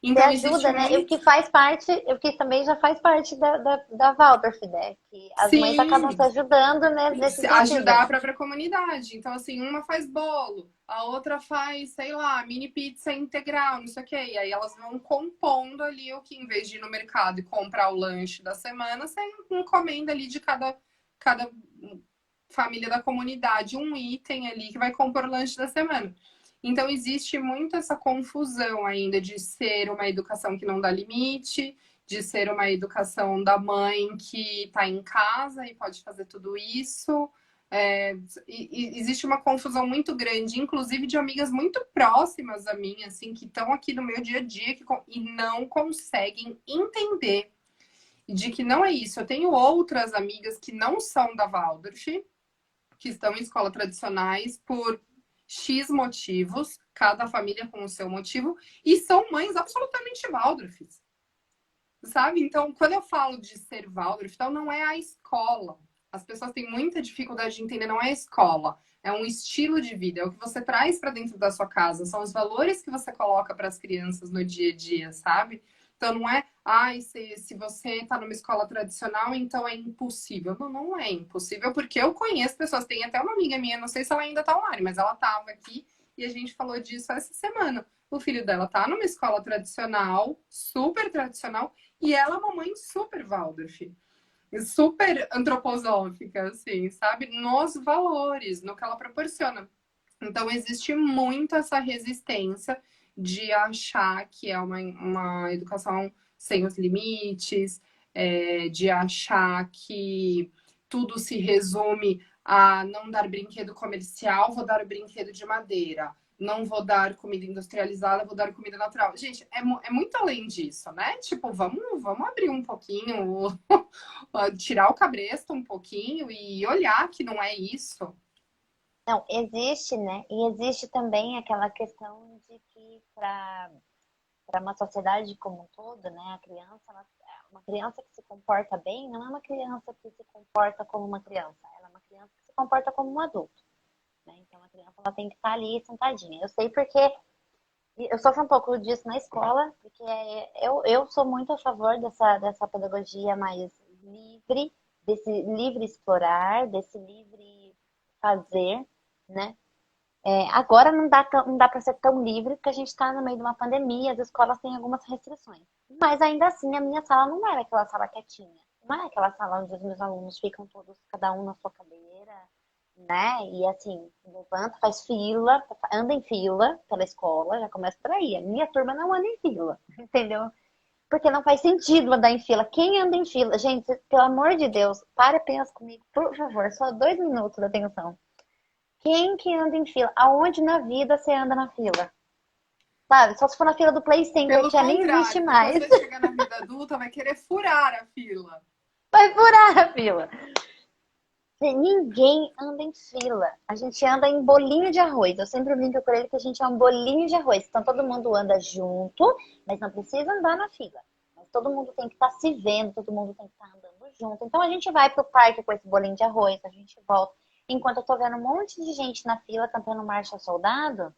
Você Então, existe ajuda, né? E o muito. que faz parte, o que também já faz parte da Waldorf, né? Que as mães acabam se Sim, ajudando, né, nesse sentido, ajudar a né? própria comunidade. Então, assim, uma faz bolo, a outra faz, sei lá, mini pizza integral, não sei o quê. E aí elas vão compondo ali o que, em vez de ir no mercado e comprar o lanche da semana, você encomenda ali de cada família da comunidade um item ali que vai compor o lanche da semana. Então, existe muito essa confusão ainda de ser uma educação que não dá limite, de ser uma educação da mãe que está em casa e pode fazer tudo isso. Existe uma confusão muito grande, inclusive de amigas muito próximas a mim, assim, que estão aqui no meu dia a dia e não conseguem entender de que não é isso. Eu tenho outras amigas que não são da Waldorf, que estão em escola tradicionais por X motivos, cada família com o seu motivo, e são mães absolutamente Waldorfs, sabe? Então, quando eu falo de ser Waldorf, então não é a escola. As pessoas têm muita dificuldade de entender, não é a escola, é um estilo de vida, é o que você traz para dentro da sua casa, são os valores que você coloca para as crianças no dia a dia, sabe? Então não é, ai, se você está numa escola tradicional, então é impossível. Não, não é impossível, porque eu conheço pessoas, tem até uma amiga minha, não sei se ela ainda está online, mas ela estava aqui e a gente falou disso essa semana. O filho dela tá numa escola tradicional, super tradicional, e ela é uma mãe super Waldorf, super antroposófica, assim, sabe? Nos valores, no que ela proporciona. Então, existe muito essa resistência de achar que é uma educação sem os limites, de achar que tudo se resume a não dar brinquedo comercial, vou dar brinquedo de madeira. Não vou dar comida industrializada, vou dar comida natural. Gente, é muito além disso, né? Tipo, vamos abrir um pouquinho, tirar o cabresto um pouquinho e olhar que não é isso. Não, existe, né? E existe também aquela questão de que para uma sociedade como um todo, né, a criança, uma criança que se comporta bem não é uma criança que se comporta como uma criança, ela é uma criança que se comporta como um adulto, né? Então a criança ela tem que estar ali sentadinha. Eu sei porque eu sofro um pouco disso na escola, porque eu sou muito a favor dessa pedagogia mais livre, desse livre explorar, desse livre fazer, né? Agora não dá para ser tão livre, porque a gente está no meio de uma pandemia, as escolas têm algumas restrições. Mas ainda assim, a minha sala não era aquela sala quietinha. Não é aquela sala onde os meus alunos ficam todos, cada um na sua cadeira, né? E assim, levanta, faz fila, anda em fila pela escola, já começa por aí. A minha turma não anda em fila, entendeu? Porque não faz sentido andar em fila. Quem anda em fila? Gente, pelo amor de Deus, para e pensa comigo, por favor, só 2 minutos de atenção. Quem que anda em fila? Aonde na vida você anda na fila? Sabe? Só se for na fila do Play Center, Pelo que já nem existe contrário, depois mais. vai chegar na vida adulta, vai querer furar a fila. Vai furar a fila. Ninguém anda em fila. A gente anda em bolinho de arroz. Eu sempre brinco com ele que a gente é um bolinho de arroz. Então todo mundo anda junto, mas não precisa andar na fila. Mas todo mundo tem que estar se vendo, todo mundo tem que estar andando junto. Então a gente vai pro parque com esse bolinho de arroz, a gente volta. Enquanto eu tô vendo um monte de gente na fila cantando Marcha Soldado,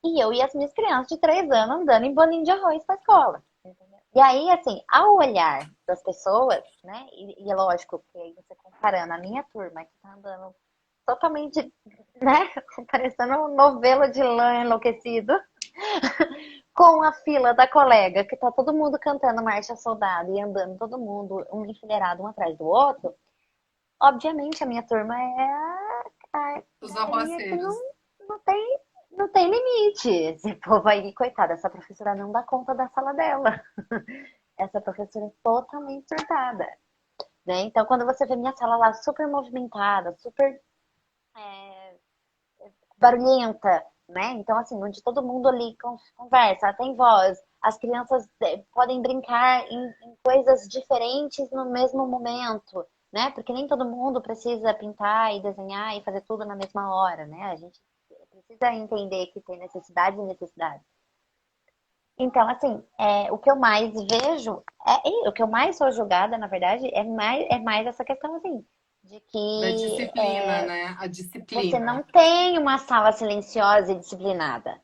e eu e as minhas crianças de 3 anos andando em bolinho de arroz pra escola. Entendeu? E aí, assim, ao olhar das pessoas, né? E é lógico que aí você comparando a minha turma, que tá andando totalmente, né? Parecendo um novelo de lã enlouquecido, com a fila da colega, que tá todo mundo cantando Marcha Soldado e andando todo mundo, um enfileirado um atrás do outro. Obviamente, a minha turma é a Os galerinha que arruaceiros. não tem, não tem limite. Esse povo aí, coitada, essa professora não dá conta da sala dela. Essa professora é totalmente surtada, né? Então, quando você vê minha sala lá super movimentada, super é, barulhenta, né? Então, assim, onde todo mundo ali conversa, tem voz, as crianças podem brincar em coisas diferentes no mesmo momento, né? Porque nem todo mundo precisa pintar e desenhar e fazer tudo na mesma hora, né? A gente precisa entender que tem necessidade e necessidade. Então, assim, o que eu mais vejo, o que eu mais sou julgada, na verdade, é mais essa questão, assim, de Da que disciplina, né? A você não disciplina. tem uma sala silenciosa e disciplinada,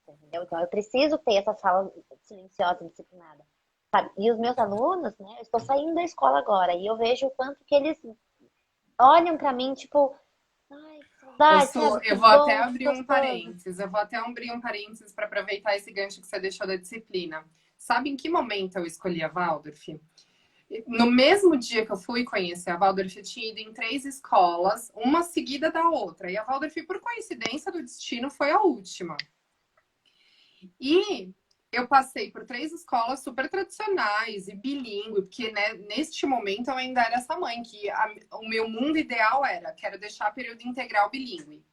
entendeu? Então, eu preciso ter essa sala silenciosa e disciplinada, sabe? E os meus alunos, né, eu estou saindo da escola agora e eu vejo o quanto que eles olham pra mim, tipo, ai, que saudade, sabe? Que Eu vou até bom, que abrir um gostoso. parênteses. Eu vou até abrir um parênteses para aproveitar esse gancho que você deixou da disciplina. Sabe em que momento eu escolhi a Waldorf? No mesmo dia que eu fui conhecer a Waldorf, eu tinha ido em 3 escolas, uma seguida da outra. E a Waldorf, por coincidência do destino, foi a última. E eu passei por 3 escolas super tradicionais e bilíngue, porque né, neste momento eu ainda era essa mãe, que o meu mundo ideal era, quero deixar período integral bilíngue.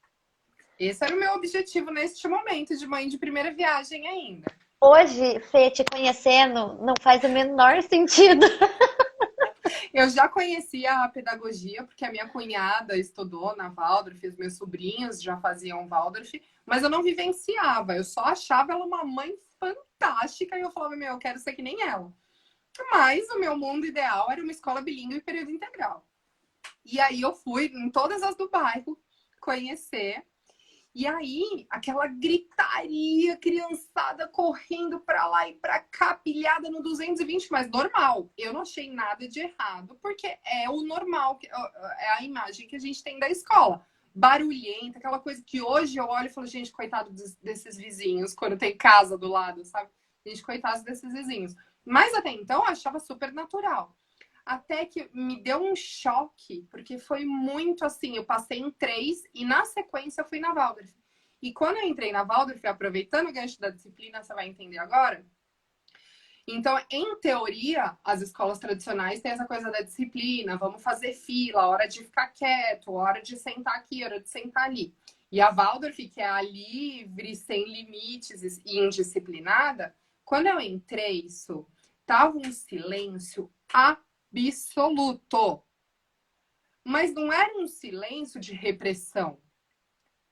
Esse era o meu objetivo neste momento de mãe de primeira viagem ainda. Hoje, Fê, te conhecendo, não faz o menor sentido. Eu já conhecia a pedagogia, porque a minha cunhada estudou na Waldorf, os meus sobrinhos já faziam Waldorf, mas eu não vivenciava, eu só achava ela uma mãe fantástica e eu falava, meu, eu quero ser que nem ela. Mas o meu mundo ideal era uma escola bilíngue e período integral. E aí eu fui em todas as do bairro conhecer. E aí, aquela gritaria, criançada correndo pra lá e pra cá, pilhada no 220, mas normal. Eu não achei nada de errado, porque é o normal, é a imagem que a gente tem da escola. Barulhenta, aquela coisa que hoje eu olho e falo, gente, coitado desses vizinhos, quando tem casa do lado, sabe? Gente, coitado desses vizinhos. Mas até então eu achava super natural. Até que me deu um choque, porque foi muito assim, eu passei em 3 e na sequência eu fui na Waldorf. E quando eu entrei na Waldorf, aproveitando o gancho da disciplina, você vai entender agora. Então, em teoria, as escolas tradicionais têm essa coisa da disciplina, vamos fazer fila, hora de ficar quieto, hora de sentar aqui, hora de sentar ali. E a Waldorf, que é a livre, sem limites e indisciplinada, quando eu entrei, isso tava um silêncio absoluto. Mas não era um silêncio de repressão,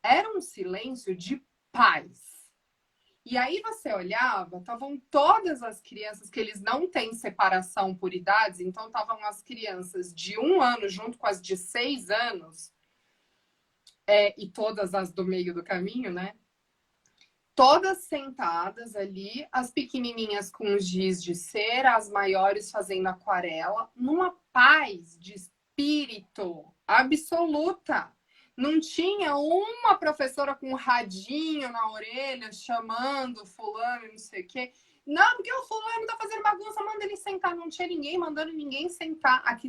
era um silêncio de paz. E aí você olhava, estavam todas as crianças que eles não têm separação por idades, então estavam as crianças de 1 ano junto com as de 6 anos, e todas as do meio do caminho, né? Todas sentadas ali, as pequenininhas com os giz de cera, as maiores fazendo aquarela, numa paz de espírito absoluta. Não tinha uma professora com um radinho na orelha chamando fulano e não sei o quê. Não, porque o fulano tá fazendo bagunça, manda ele sentar. Não tinha ninguém mandando ninguém sentar. As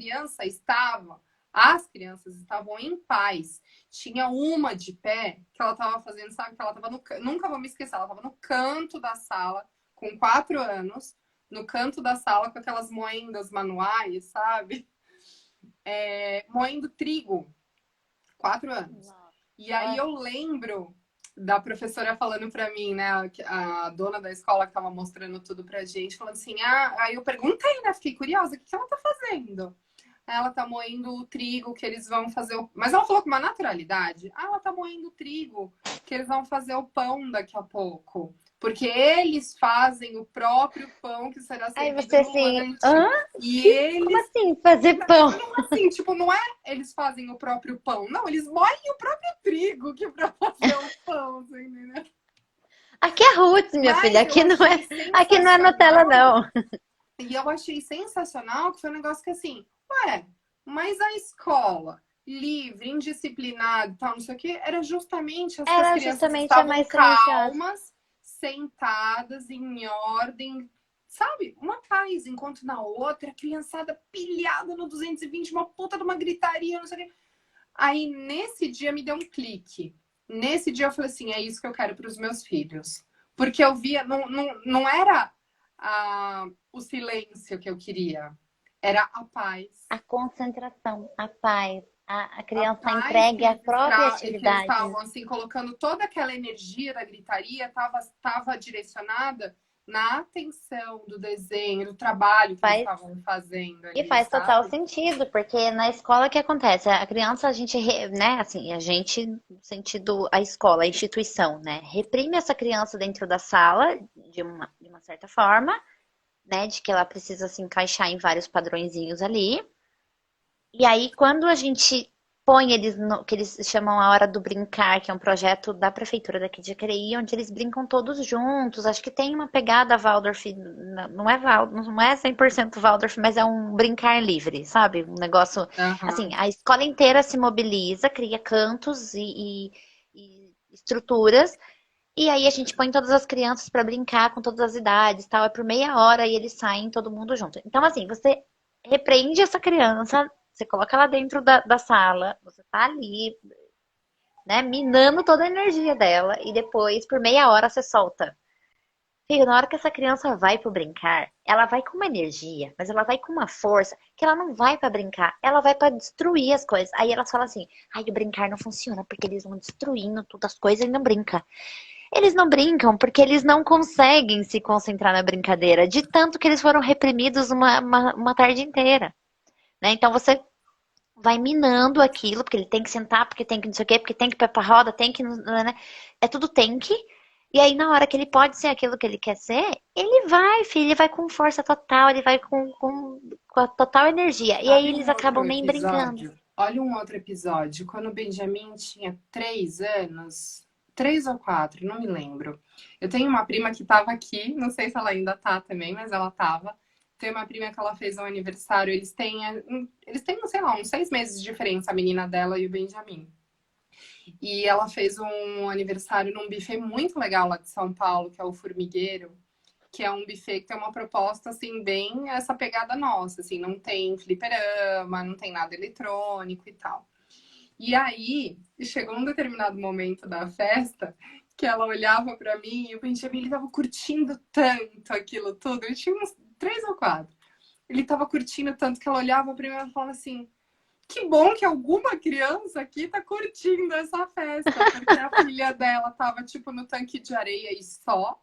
crianças estavam em paz. Tinha uma de pé que ela tava fazendo, sabe, que ela tava nunca vou me esquecer, ela tava no canto da sala, com 4 anos, no canto da sala com aquelas moendas manuais, sabe? Moendo trigo. 4 anos. E aí eu lembro da professora falando para mim, né, a dona da escola que tava mostrando tudo pra gente, falando assim, aí eu perguntei, né, fiquei curiosa, o que ela tá fazendo? Ela tá moendo o trigo que eles vão fazer Mas ela falou com uma naturalidade, ela tá moendo o trigo que eles vão fazer o pão daqui a pouco. Porque eles fazem o próprio pão que será Aí servido você no assim, lanche. E como eles assim fazer pão? assim, tipo, não é eles fazem o próprio pão, não, eles moem o próprio trigo que para fazer o pão, assim, né? Aqui é roots, minha filha, Mas eu achei aqui não é Nutella, sensacional, não. e eu achei sensacional que foi um negócio que assim, mas a escola livre, indisciplinada e tal, não sei o que, era justamente as que as Era crianças justamente a estavam mais silenciosa. calmas, sentadas, em ordem, sabe? Uma paz, enquanto na outra, a criançada pilhada no 220, uma puta de uma gritaria, não sei o que. Aí, nesse dia, me deu um clique. Nesse dia, eu falei assim, é isso que eu quero para os meus filhos. Porque eu via, não era o silêncio que eu queria, era a paz. A concentração, a paz, a A criança paz entregue à própria que eles atividade. estavam assim, colocando toda aquela energia da gritaria, estava direcionada na atenção do desenho, do trabalho que eles Faz, estavam fazendo e ali, faz total sabe? sentido, porque na escola o que acontece? A criança, a gente, né, assim, a gente, no sentido, a escola, a instituição, né, reprime essa criança dentro da sala de uma certa forma, né, de que ela precisa se encaixar em vários padrõezinhos ali. E aí, quando a gente põe eles no que eles chamam a Hora do Brincar, que é um projeto da prefeitura daqui de Jacareí, onde eles brincam todos juntos. Acho que tem uma pegada Waldorf, não é 100% Waldorf, mas é um brincar livre, sabe? Um negócio, assim, Aham. a escola inteira se mobiliza, cria cantos e estruturas. E aí a gente põe todas as crianças para brincar com todas as idades, tal. É por meia hora e eles saem todo mundo junto. Então, assim, você repreende essa criança, você coloca ela dentro da sala, você tá ali, né, minando toda a energia dela, e depois, por meia hora, você solta. Filho, na hora que essa criança vai pro brincar, ela vai com uma energia, mas ela vai com uma força que ela não vai para brincar, ela vai para destruir as coisas. Aí elas falam assim: ai, o brincar não funciona porque eles vão destruindo todas as coisas e não brinca. Eles não brincam porque eles não conseguem se concentrar na brincadeira, de tanto que eles foram reprimidos uma tarde inteira, né? Então você vai minando aquilo, porque ele tem que sentar, porque tem que não sei o quê, porque tem que ir pra roda, tem que, né? É tudo tem que. E aí, na hora que ele pode ser aquilo que ele quer ser, ele vai, filho, ele vai com força total, ele vai com a total energia. E aí Sabe eles um outro acabam nem brincando. episódio? Olha um outro episódio. Quando o Benjamin tinha 3 anos, 3 ou 4, não me lembro. Eu tenho uma prima que estava aqui, não sei se ela ainda tá também, mas ela estava. Tem uma prima que ela fez um aniversário. Eles têm, sei lá, uns 6 meses de diferença, a menina dela e o Benjamin. E ela fez um aniversário num buffet muito legal lá de São Paulo, que é o Formigueiro, que é um buffet que tem uma proposta, assim, bem essa pegada nossa, assim, não tem fliperama, não tem nada eletrônico e tal. E aí, chegou um determinado momento da festa que ela olhava pra mim e o Benjamin, ele tava curtindo tanto aquilo tudo. Eu tinha uns 3 ou 4. Ele tava curtindo tanto que ela olhava pra mim e falava assim: que bom que alguma criança aqui tá curtindo essa festa, porque a filha dela tava tipo no tanque de areia e só.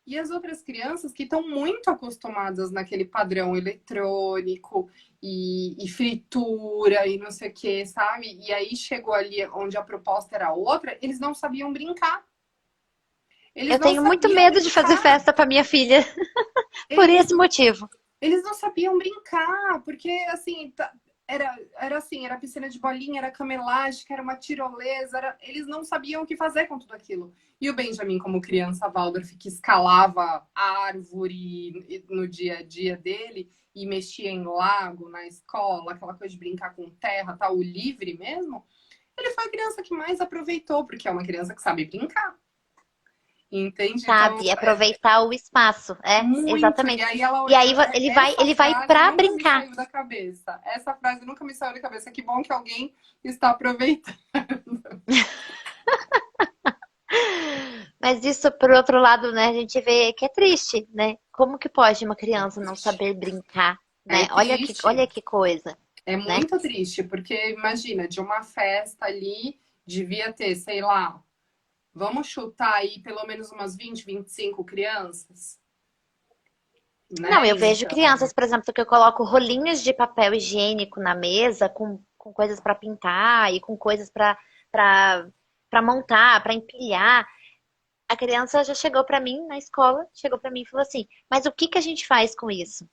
E as outras crianças que estão muito acostumadas naquele padrão eletrônico e fritura e não sei o que, sabe? E aí chegou ali onde a proposta era outra, eles não sabiam brincar. Eles Eu não tenho muito sabiam medo de fazer brincar. festa para minha filha, por Eles, esse motivo. eles não sabiam brincar, porque assim, era assim, era piscina de bolinha, era cama elástica, era uma tirolesa, eles não sabiam o que fazer com tudo aquilo. E o Benjamin, como criança Waldorf, que escalava árvore no dia a dia dele e mexia em lago na escola, aquela coisa de brincar com terra, tal, o livre mesmo, ele foi a criança que mais aproveitou, porque é uma criança que sabe brincar. Entende? Então, Sabe, aproveitar o espaço, muito. E exatamente. aí ela, E aí essa ele vai frase para nunca me brincar. saiu da cabeça. Essa frase nunca me saiu da cabeça. Que bom que alguém está aproveitando. Mas isso, por outro lado, né, a gente vê que é triste, né? Como que pode uma É criança não triste. saber brincar, É né? triste. Olha que coisa, É né? muito triste, porque imagina, de uma festa ali, devia ter, sei lá, vamos chutar aí pelo menos umas 20, 25 crianças, Não, né? eu vejo Então, crianças, por exemplo, que eu coloco rolinhos de papel higiênico na mesa com coisas para pintar e com coisas para montar, para empilhar. A criança já chegou para mim na escola, chegou para mim e falou assim: "Mas o que que a gente faz com isso?"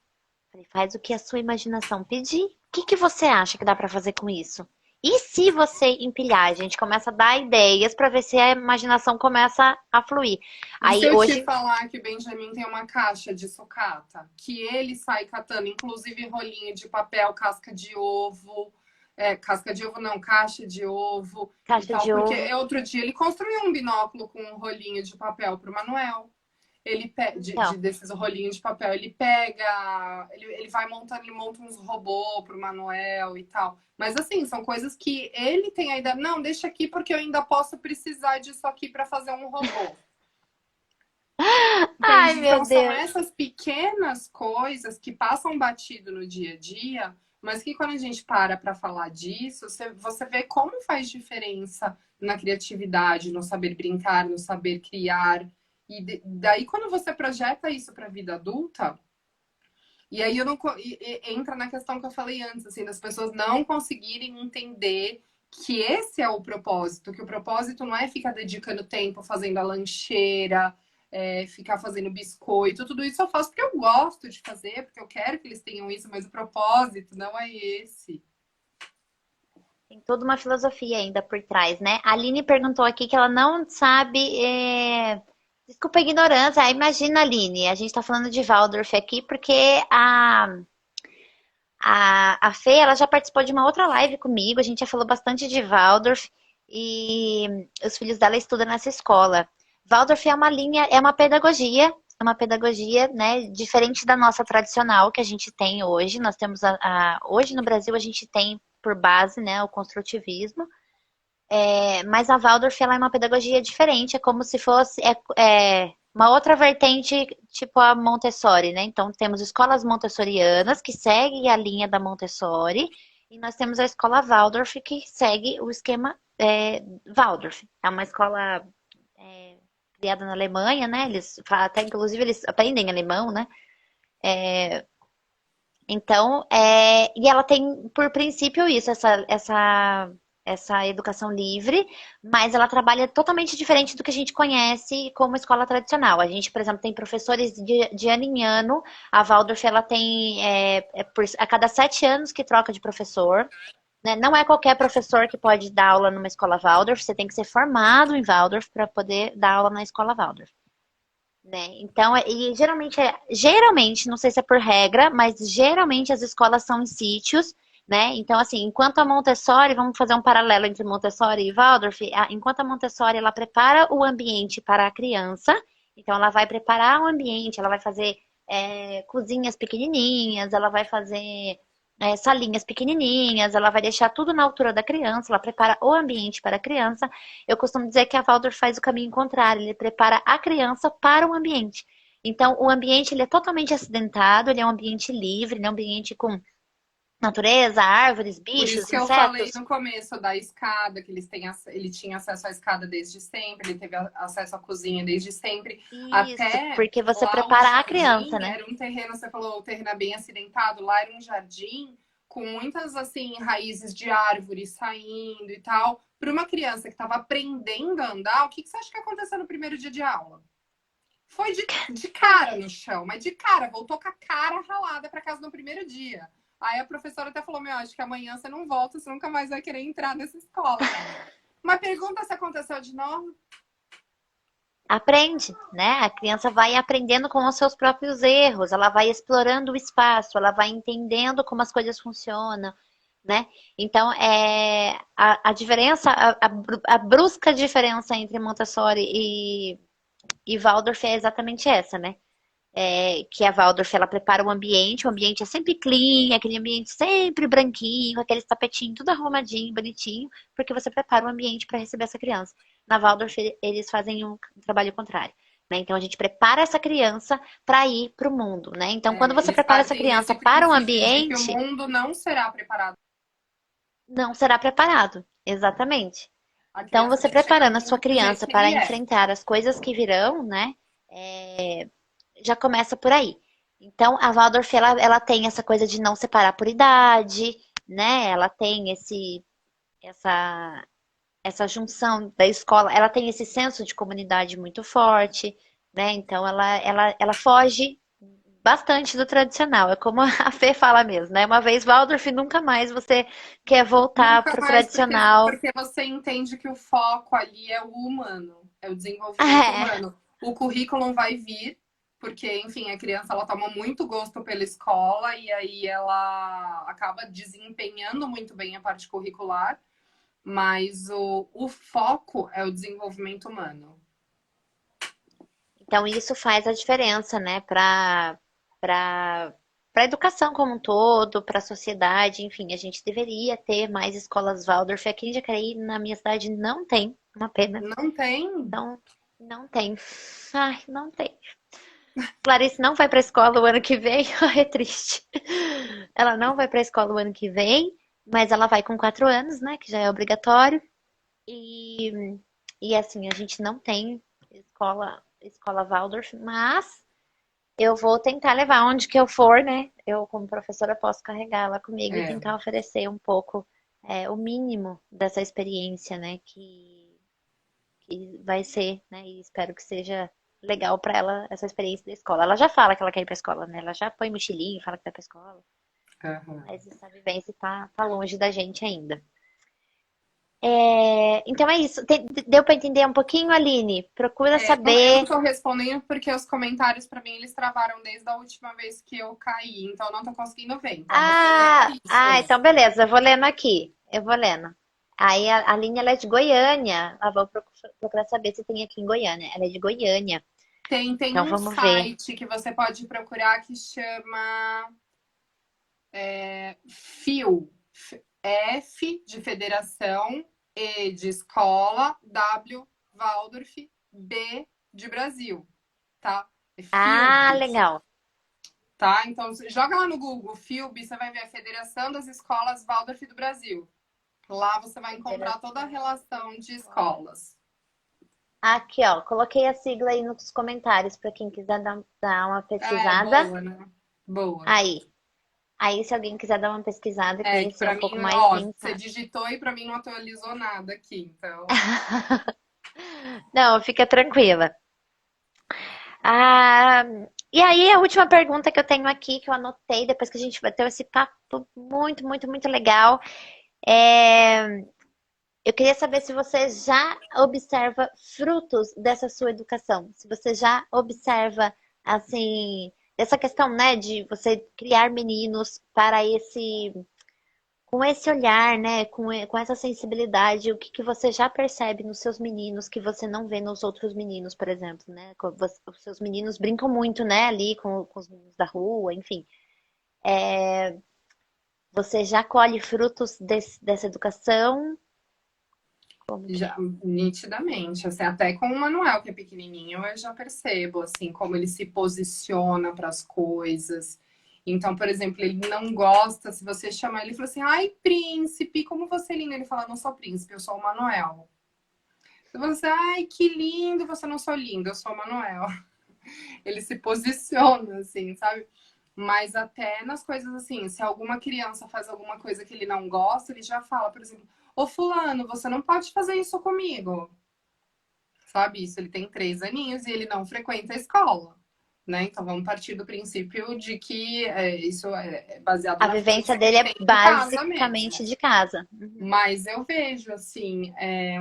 Falei: "Faz o que a sua imaginação pedir. O que que você acha que dá para fazer com isso?" E se você empilhar, a gente começa a dar ideias para ver se a imaginação começa a fluir. e se Aí eu te hoje, falar que o Benjamin tem uma caixa de sucata, que ele sai catando, inclusive rolinho de papel, casca de ovo não, caixa de ovo e caixa tal, de porque ovo, outro dia ele construiu um binóculo com um rolinho de papel para o Manuel. então, Desses rolinhos de papel, ele pega, ele vai montando, ele monta uns robôs pro Manuel e tal. Mas assim, são coisas que ele tem a ideia, não, deixa aqui porque eu ainda posso precisar disso aqui para fazer um robô. ai Entende? meu Então são Deus. essas pequenas coisas que passam batido no dia a dia, mas que quando a gente para falar disso, você vê como faz diferença na criatividade, no saber brincar, no saber criar. E daí, quando você projeta isso para a vida adulta, e aí eu não entra na questão que eu falei antes, assim, das pessoas não conseguirem entender que esse é o propósito, que o propósito não é ficar dedicando tempo fazendo a lancheira, ficar fazendo biscoito, tudo isso eu faço porque eu gosto de fazer, porque eu quero que eles tenham isso, mas o propósito não é esse. Tem toda uma filosofia ainda por trás, né? A Aline perguntou aqui que ela não sabe. Desculpa a ignorância. Ah, imagina, Aline, a gente tá falando de Waldorf aqui porque a Fê, ela já participou de uma outra live comigo. A gente já falou bastante de Waldorf e os filhos dela estudam nessa escola. Waldorf é uma linha, é uma pedagogia, né, diferente da nossa tradicional que a gente tem hoje. Nós temos hoje no Brasil a gente tem por base, né, o construtivismo. Mas a Waldorf ela é uma pedagogia diferente, é como se fosse uma outra vertente, tipo a Montessori, né? Então temos escolas montessorianas que seguem a linha da Montessori, e nós temos a escola Waldorf que segue o esquema Waldorf. É uma escola criada na Alemanha, né? Até inclusive eles aprendem alemão, né? Então, e ela tem por princípio isso, essa educação livre, mas ela trabalha totalmente diferente do que a gente conhece como escola tradicional. A gente, por exemplo, tem professores de ano em ano. A Waldorf, ela tem a cada 7 anos que troca de professor. Né? Não é qualquer professor que pode dar aula numa escola Waldorf, você tem que ser formado em Waldorf para poder dar aula na escola Waldorf. Né? Então, e geralmente, não sei se é por regra, mas geralmente as escolas são em sítios, né? Então, assim, enquanto a Montessori, vamos fazer um paralelo entre Montessori e Waldorf, enquanto a Montessori ela prepara o ambiente para a criança, então ela vai preparar o ambiente, ela vai fazer cozinhas pequenininhas, ela vai fazer salinhas pequenininhas, ela vai deixar tudo na altura da criança, ela prepara o ambiente para a criança. Eu costumo dizer que a Waldorf faz o caminho contrário, ele prepara a criança para o ambiente. Então, o ambiente ele é totalmente acidentado, ele é um ambiente livre, ele é um ambiente com natureza, árvores, Por isso bichos, que eu falei insetos. no começo da escada, que ele tinha acesso à escada desde sempre, ele teve acesso à cozinha desde sempre. Isso, Até porque você lá o prepara a criança, jardim né? era um terreno, você falou, o terreno é bem acidentado, lá era um jardim com muitas assim raízes de árvore saindo e tal. Para uma criança que estava aprendendo a andar, o que você acha que aconteceu no primeiro dia de aula? Foi de cara no chão, mas de cara, voltou com a cara ralada para casa no primeiro dia. Aí a professora até falou: Meu, acho que amanhã você não volta, você nunca mais vai querer entrar nessa escola. Mas pergunta se aconteceu de novo. Aprende, né? A criança vai aprendendo com os seus próprios erros, ela vai explorando o espaço, ela vai entendendo como as coisas funcionam, né? Então, a diferença, a brusca diferença entre Montessori e Waldorf é exatamente essa, né? Que a Waldorf ela prepara o ambiente é sempre clean, aquele ambiente sempre branquinho, com aqueles tapetinhos tudo arrumadinho, bonitinho, porque você prepara o ambiente para receber essa criança. Na Waldorf eles fazem um trabalho contrário, né? Então a gente prepara essa criança para ir para o mundo, né? Então quando você Eles prepara essa partem criança desse para o princípio de que o ambiente, mundo não será preparado. não será preparado, exatamente. A Então criança você tem que chegar preparando no a sua mundo do jeito criança que para ele é. enfrentar as coisas que virão, né? Já começa por aí. Então, a Waldorf, ela tem essa coisa de não separar por idade, né? Ela tem essa, essa junção da escola, ela tem esse senso de comunidade muito forte, né? Então, ela foge bastante do tradicional. É como a Fê fala mesmo, né? Uma vez Waldorf, nunca mais você quer voltar Nunca pro mais, tradicional. porque você entende que o foco ali é o humano, é o desenvolvimento É, humano. O currículo vai vir, porque, enfim, a criança ela toma muito gosto pela escola e aí ela acaba desempenhando muito bem a parte curricular, mas o foco é o desenvolvimento humano. então, isso faz a diferença, né, para para a educação como um todo, para a sociedade, enfim, a gente deveria ter mais escolas Waldorf. Aqui em Jacareí, na minha cidade, não tem, uma pena. Não tem? Não, não tem. Ai, não tem. Clarice não vai para a escola o ano que vem, é triste. Ela não vai para a escola o ano que vem, mas ela vai com 4 anos, né, que já é obrigatório. E, e assim, a gente não tem escola Waldorf, mas eu vou tentar levar onde que eu for, né? Eu, como professora, posso carregar ela comigo e É. tentar oferecer um pouco, o mínimo dessa experiência, né? Que vai ser, né? E espero que seja legal para ela essa experiência da escola. Ela já fala que ela quer ir pra escola, né? Ela já põe mochilinho, fala que vai pra escola. Aham. Mas essa vivência tá longe da gente ainda. Então é isso. Deu para entender um pouquinho, Aline? Procura Eu não saber. tô respondendo porque os comentários para mim eles travaram desde a última vez que eu caí, então eu não tô conseguindo ver. Então você lê isso. Então beleza, eu vou lendo aqui. Eu vou lendo. Aí a Aline, ela é de Goiânia. Eu vou procurar saber se tem aqui em Goiânia. Ela é de Goiânia. Tem Então um vamos ver. site que você pode procurar que chama FIO. F de Federação, E de Escola, W Waldorf, B de Brasil, tá? É Ah, FIUB, legal. tá? Então joga lá no Google FIUB, você vai ver a Federação das Escolas Waldorf do Brasil. Lá você vai encontrar toda a Federação. relação de escolas. Aqui, ó. Coloquei a sigla aí nos comentários para quem quiser dar uma É, pesquisada. boa, né? Boa. Aí. Aí, se alguém quiser dar uma pesquisada e Que conhecer pra um mim, pouco mais, ó, quem você sabe. digitou e pra mim não atualizou nada aqui, então. Não, fica tranquila. Ah, e aí, a última pergunta que eu tenho aqui, que eu anotei depois que a gente bateu esse papo muito, muito, muito legal, é, eu queria saber se você já observa frutos dessa sua educação, se você já observa, assim, essa questão, né, de você criar meninos para com esse olhar, né, com essa sensibilidade, o que que você já percebe nos seus meninos que você não vê nos outros meninos, por exemplo, né? Os seus meninos brincam muito, né, ali com os meninos da rua, enfim. Você já colhe frutos dessa educação? Como que Já, é? nitidamente, assim, até com o Manuel, que é pequenininho, eu já percebo, assim, como ele se posiciona para as coisas. Então, por exemplo, ele não gosta, se você chamar ele e falar assim, ai, príncipe, como você é lindo. Ele fala, não sou príncipe, eu sou o Manuel. Se você, ai, que lindo, você não sou lindo, eu sou o Manuel. Ele se posiciona, assim, sabe? Mas até nas coisas assim, se alguma criança faz alguma coisa que ele não gosta, ele já fala, por exemplo, ô fulano, você não pode fazer isso comigo. Sabe? Isso, ele tem 3 aninhos e ele não frequenta a escola, né? Então vamos partir do princípio de que isso é baseado A na vivência vivência que dele ele é tem em casa basicamente mesmo. de casa. Mas eu vejo, assim,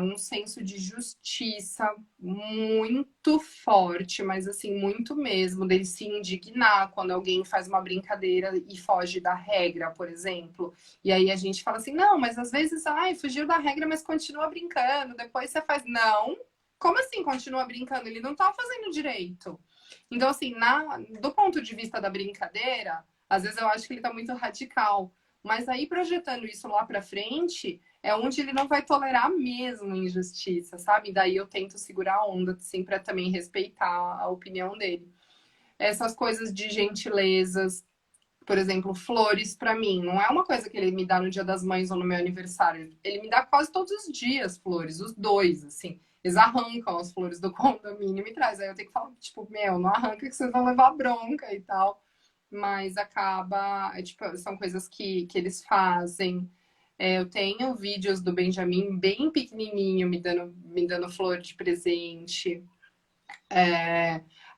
um senso de justiça muito forte, mas assim, muito mesmo, dele se indignar quando alguém faz uma brincadeira e foge da regra, por exemplo. E aí a gente fala assim, não, mas às vezes, ai, fugiu da regra, mas continua brincando, depois você faz. Não, como assim continua brincando? Ele não tá fazendo direito. Então, assim, do ponto de vista da brincadeira, às vezes eu acho que ele tá muito radical. Mas aí, projetando isso lá para frente, é onde ele não vai tolerar mesmo injustiça, sabe? Daí eu tento segurar a onda, assim, para também respeitar a opinião dele. Essas coisas de gentilezas, por exemplo, flores para mim, não é uma coisa que ele me dá no Dia das Mães ou no meu aniversário. Ele me dá quase todos os dias flores, os dois, assim. Eles arrancam as flores do condomínio e me traz. Aí eu tenho que falar, tipo, meu, não arranca que vocês vão levar bronca e tal. Mas acaba, tipo, são coisas que eles fazem. Eu tenho vídeos do Benjamin bem pequenininho me dando flor de presente.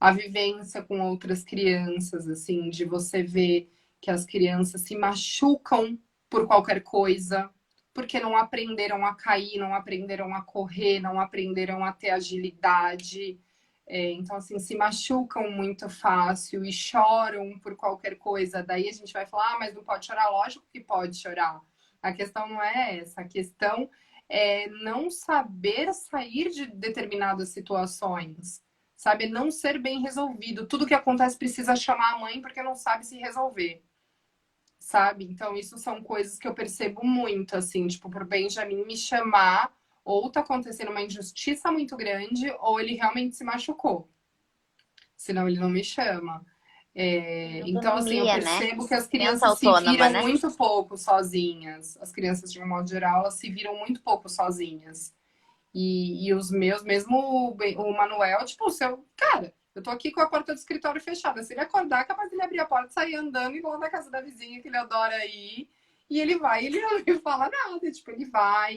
A vivência com outras crianças, assim, de você ver que as crianças se machucam por qualquer coisa, porque não aprenderam a cair, não aprenderam a correr, não aprenderam a ter agilidade. Então, assim, se machucam muito fácil e choram por qualquer coisa. Daí a gente vai falar, mas não pode chorar? Lógico que pode chorar. A questão não é essa. A questão é não saber sair de determinadas situações. Sabe? Não ser bem resolvido. Tudo que acontece precisa chamar a mãe porque não sabe se resolver. Sabe? Então, isso são coisas que eu percebo muito, assim, tipo, por Benjamin me chamar, ou tá acontecendo uma injustiça muito grande, ou ele realmente se machucou. Senão ele não me chama. Então, assim, eu Autonomia, né? percebo que as Criança crianças se autônoma, viram né? muito pouco sozinhas. As crianças, de um modo geral, elas se viram muito pouco sozinhas. E os meus, mesmo o Manuel, tipo, o seu, cara, eu tô aqui com a porta do escritório fechada. Se ele acordar, é capaz de ele abrir a porta, sair andando e ir lá na casa da vizinha, que ele adora ir. E ele vai, ele não me fala nada, tipo, ele vai.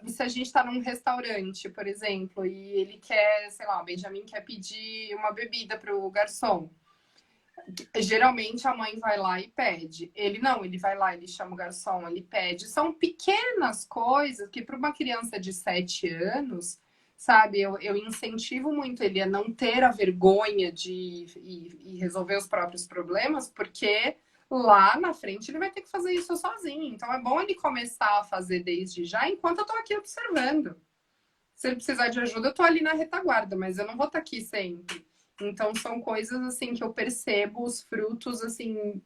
Se a gente tá num restaurante, por exemplo, e ele quer, sei lá, o Benjamin quer pedir uma bebida pro garçom. Geralmente a mãe vai lá e pede. Ele não, ele vai lá, ele chama o garçom, ele pede. São pequenas coisas que para uma criança de 7 anos, sabe, eu incentivo muito ele a não ter a vergonha de e resolver os próprios problemas, porque lá na frente ele vai ter que fazer isso sozinho. Então é bom ele começar a fazer desde já, enquanto eu tô aqui observando. Se ele precisar de ajuda, eu tô ali na retaguarda, mas eu não vou estar aqui sempre. Então são coisas assim que eu percebo os frutos assim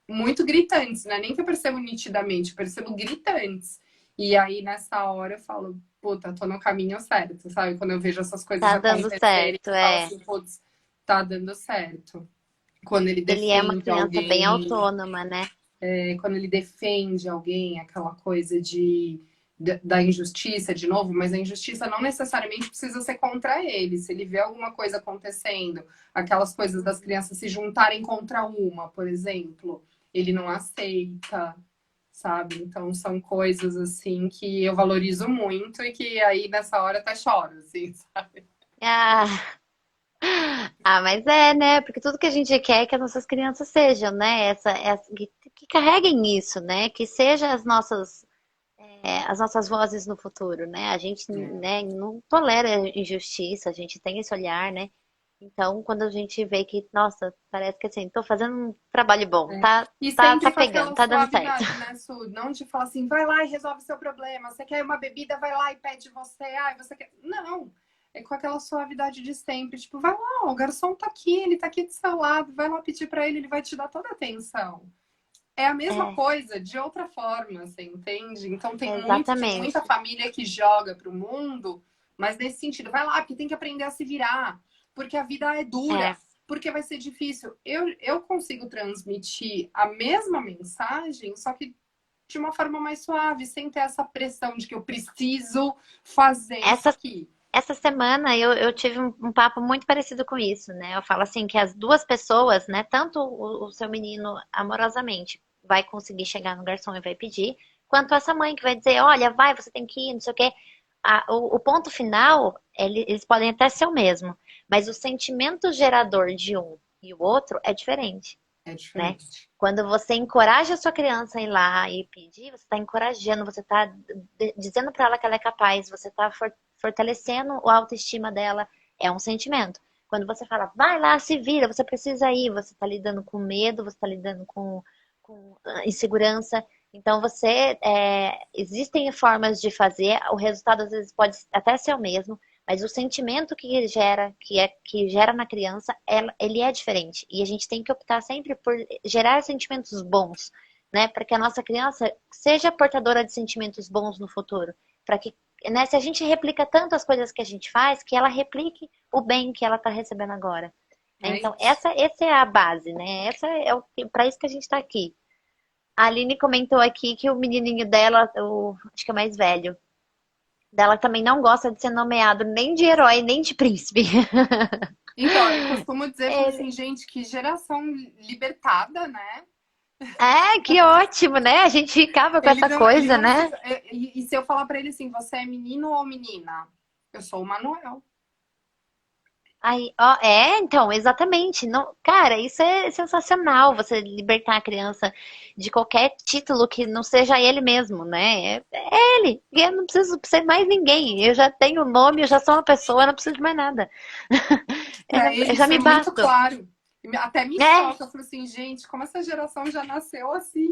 muito gritantes, né? Nem que eu percebo nitidamente, eu percebo gritantes. E aí nessa hora eu falo, puta, tô no caminho certo, sabe? Quando eu vejo essas coisas Tá dando acontecerem, certo, eu falo é. assim, putz, tá dando certo. Quando ele Ele é uma defende criança bem alguém, autônoma, né? quando ele defende alguém, aquela coisa da injustiça, de novo, mas a injustiça não necessariamente precisa ser contra ele. Se ele vê alguma coisa acontecendo, aquelas coisas das crianças se juntarem contra uma, por exemplo, ele não aceita, sabe? Então são coisas assim que eu valorizo muito e que aí nessa hora até choro, assim, sabe? Ah, mas é, né? Porque tudo que a gente quer é que as nossas crianças sejam, né? Que carreguem isso, né? Que sejam as nossas vozes no futuro, né? A gente, É. né, não tolera injustiça, a gente tem esse olhar, né? Então, quando a gente vê que, nossa, parece que assim, tô fazendo um trabalho bom, É. E tá sempre com pegando, aquela tá dando certo. suavidade, né, Su? Não de falar assim, vai lá e resolve seu problema. Você quer uma bebida, vai lá e pede você. Ai, você quer. Não. É com aquela suavidade de sempre. Tipo, vai lá, o garçom tá aqui, ele tá aqui do seu lado. Vai lá pedir pra ele, ele vai te dar toda a atenção. é a mesma É, coisa, de outra forma, você entende? Então tem muita exatamente. família que joga pro mundo, mas nesse sentido, vai lá, porque tem que aprender a se virar, porque a vida é dura, É, porque vai ser difícil. Eu consigo transmitir a mesma mensagem, só que de uma forma mais suave, sem ter essa pressão de que eu preciso fazer isso essa, aqui. essa semana eu tive um papo muito parecido com isso, né? Eu falo assim que as duas pessoas, né? Tanto o seu menino amorosamente vai conseguir chegar no garçom e vai pedir, quanto essa mãe que vai dizer, olha, vai, você tem que ir, não sei o quê. O ponto final, eles podem até ser o mesmo, mas o sentimento gerador de um e o outro é diferente, É né? diferente. Quando você encoraja a sua criança a ir lá e pedir, você está encorajando, você está dizendo para ela que ela é capaz, você está fortalecendo a autoestima dela, é um sentimento. Quando você fala, vai lá, se vira, você precisa ir, você está lidando com medo, você está lidando com insegurança. Então existem formas de fazer, o resultado às vezes pode até ser o mesmo, mas o sentimento que gera, que gera na criança, ele é diferente. E a gente tem que optar sempre por gerar sentimentos bons, né? Para que a nossa criança seja portadora de sentimentos bons no futuro. Para que, né, se a gente replica tanto as coisas que a gente faz, que ela replique o bem que ela está recebendo agora. Né? É Então, isso. essa é a base, né? Essa é para isso que a gente está aqui. A Aline comentou aqui que o menininho dela, acho que é mais velho, dela também não gosta de ser nomeado nem de herói, nem de príncipe. Então, eu costumo dizer, falo Ele, assim, gente, que geração libertada, né? que ótimo, né? A gente ficava com essa Ele coisa, não né? precisa. E se eu falar pra ele assim, você é menino ou menina? Eu sou o Manuel. Aí, ó, então, exatamente. Não, cara, isso é sensacional, você libertar a criança de qualquer título que não seja ele mesmo, né? É ele. Eu não preciso ser mais ninguém. Eu já tenho nome, eu já sou uma pessoa, eu não preciso de mais nada. Pra Eu ele, já isso me é muito basto. claro. Até me É, choca. Eu falo assim, gente, como essa geração já nasceu assim?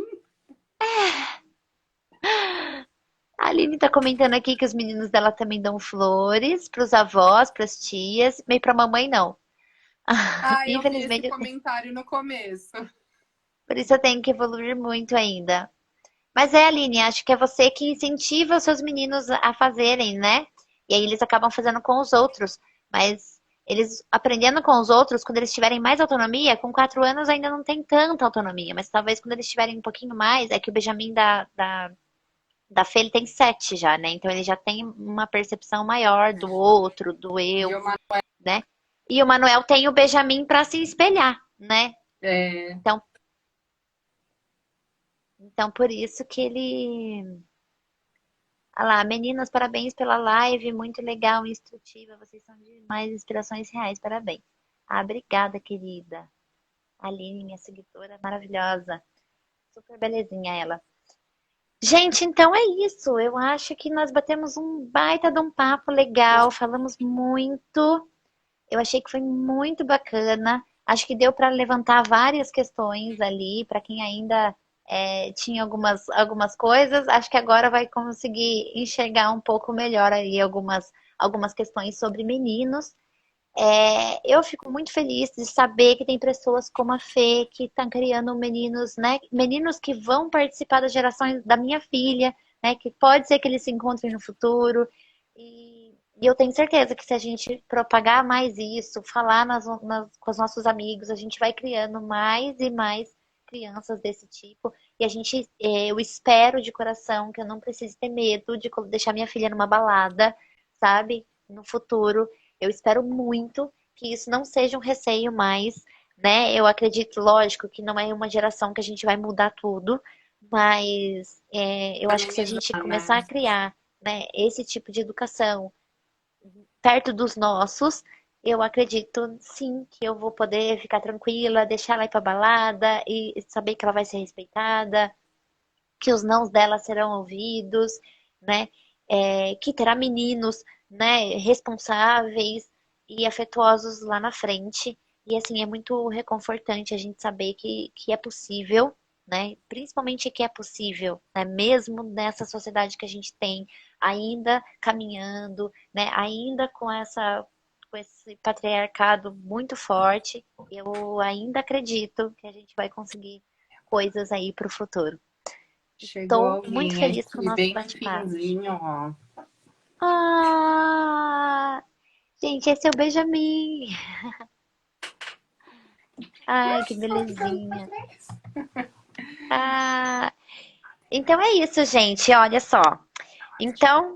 a Aline tá comentando aqui que os meninos dela também dão flores pros avós, pras tias, meio pra mamãe não. Ah, eu vi esse Infelizmente, comentário no começo. por isso eu tenho que evoluir muito ainda. Mas Aline, acho que é você que incentiva os seus meninos a fazerem, né? E aí eles acabam fazendo com os outros. Mas eles aprendendo com os outros, quando eles tiverem mais autonomia, com 4 anos ainda não tem tanta autonomia, mas talvez quando eles tiverem um pouquinho mais, é que o Benjamin da Fê, ele tem 7 já, né? Então ele já tem uma percepção maior do outro, do E eu, uma, né? E o Manuel tem o Benjamin para se espelhar, né? é, Então, então por isso que ele. Ah lá, meninas, parabéns pela live, muito legal e instrutiva. Vocês são demais, inspirações reais, parabéns. Ah, obrigada, querida. Aline, minha seguidora maravilhosa. Super belezinha ela. Gente, então é isso. Eu acho que nós batemos um baita de um papo legal, falamos muito. Eu achei que foi muito bacana. Acho que deu para levantar várias questões ali, para quem ainda tinha algumas coisas. Acho que agora vai conseguir enxergar um pouco melhor aí algumas questões sobre meninos. Eu fico muito feliz de saber que tem pessoas como a Fê que estão criando meninos, né? Meninos que vão participar das gerações da minha filha, né? Que pode ser que eles se encontrem no futuro. E eu tenho certeza que se a gente propagar mais isso, falar com os nossos amigos, a gente vai criando mais e mais crianças desse tipo. E eu espero de coração que eu não precise ter medo de deixar minha filha numa balada, sabe? No futuro. Eu espero muito que isso não seja um receio mais, né? Eu acredito, lógico, que não é uma geração que a gente vai mudar tudo, mas eu acho que se a gente amenizar, começar né? a criar, né, esse tipo de educação perto dos nossos, eu acredito sim que eu vou poder ficar tranquila, deixar ela ir pra balada e saber que ela vai ser respeitada, que os nãos dela serão ouvidos, né? Que terá meninos, né, responsáveis e afetuosos lá na frente. E assim, é muito reconfortante a gente saber que é possível, né? Principalmente que é possível, né? Mesmo nessa sociedade que a gente tem, ainda caminhando, né? Ainda com esse patriarcado muito forte, eu ainda acredito que a gente vai conseguir coisas aí pro futuro. Chegou Tô muito alguém feliz com o aqui, nosso bem no bate-papo. finzinho, ó. Ah, gente, esse é o Benjamin. Ai, que belezinha. Ah, então é isso, gente. Olha só. Então,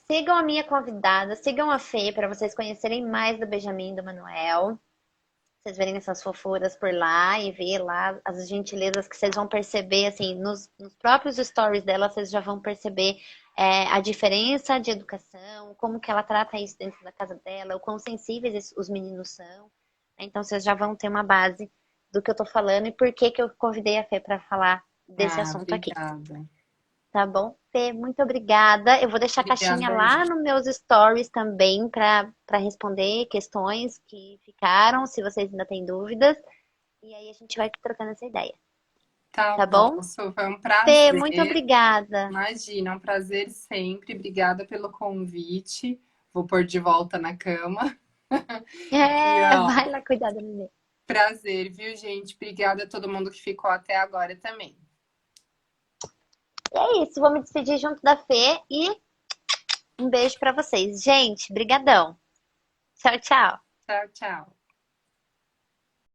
sigam a minha convidada, sigam a Fê para vocês conhecerem mais do Benjamin e do Manuel. Vocês verem essas fofuras por lá e ver lá as gentilezas que vocês vão perceber, assim, nos próprios stories dela, vocês já vão perceber a diferença de educação, como que ela trata isso dentro da casa dela, o quão sensíveis os meninos são. Então, vocês já vão ter uma base do que eu tô falando e por que que eu convidei a Fê para falar desse Ah, assunto aqui. obrigada. Tá bom? Fê, muito obrigada. Eu vou deixar a caixinha Obrigada, lá gente. nos meus stories também para responder questões que ficaram, se vocês ainda têm dúvidas. E aí a gente vai trocando essa ideia, Tá tá bom, bom? Su, foi um Fê, muito prazer. obrigada. Imagina, é um prazer sempre. Obrigada pelo convite. Vou pôr de volta na cama. E, ó, Vai lá cuidar do neném. prazer, viu, gente? Obrigada a todo mundo que ficou até agora também. E é isso, vou me despedir junto da Fê e um beijo pra vocês. Gente, brigadão. Tchau, tchau. Tchau, tchau.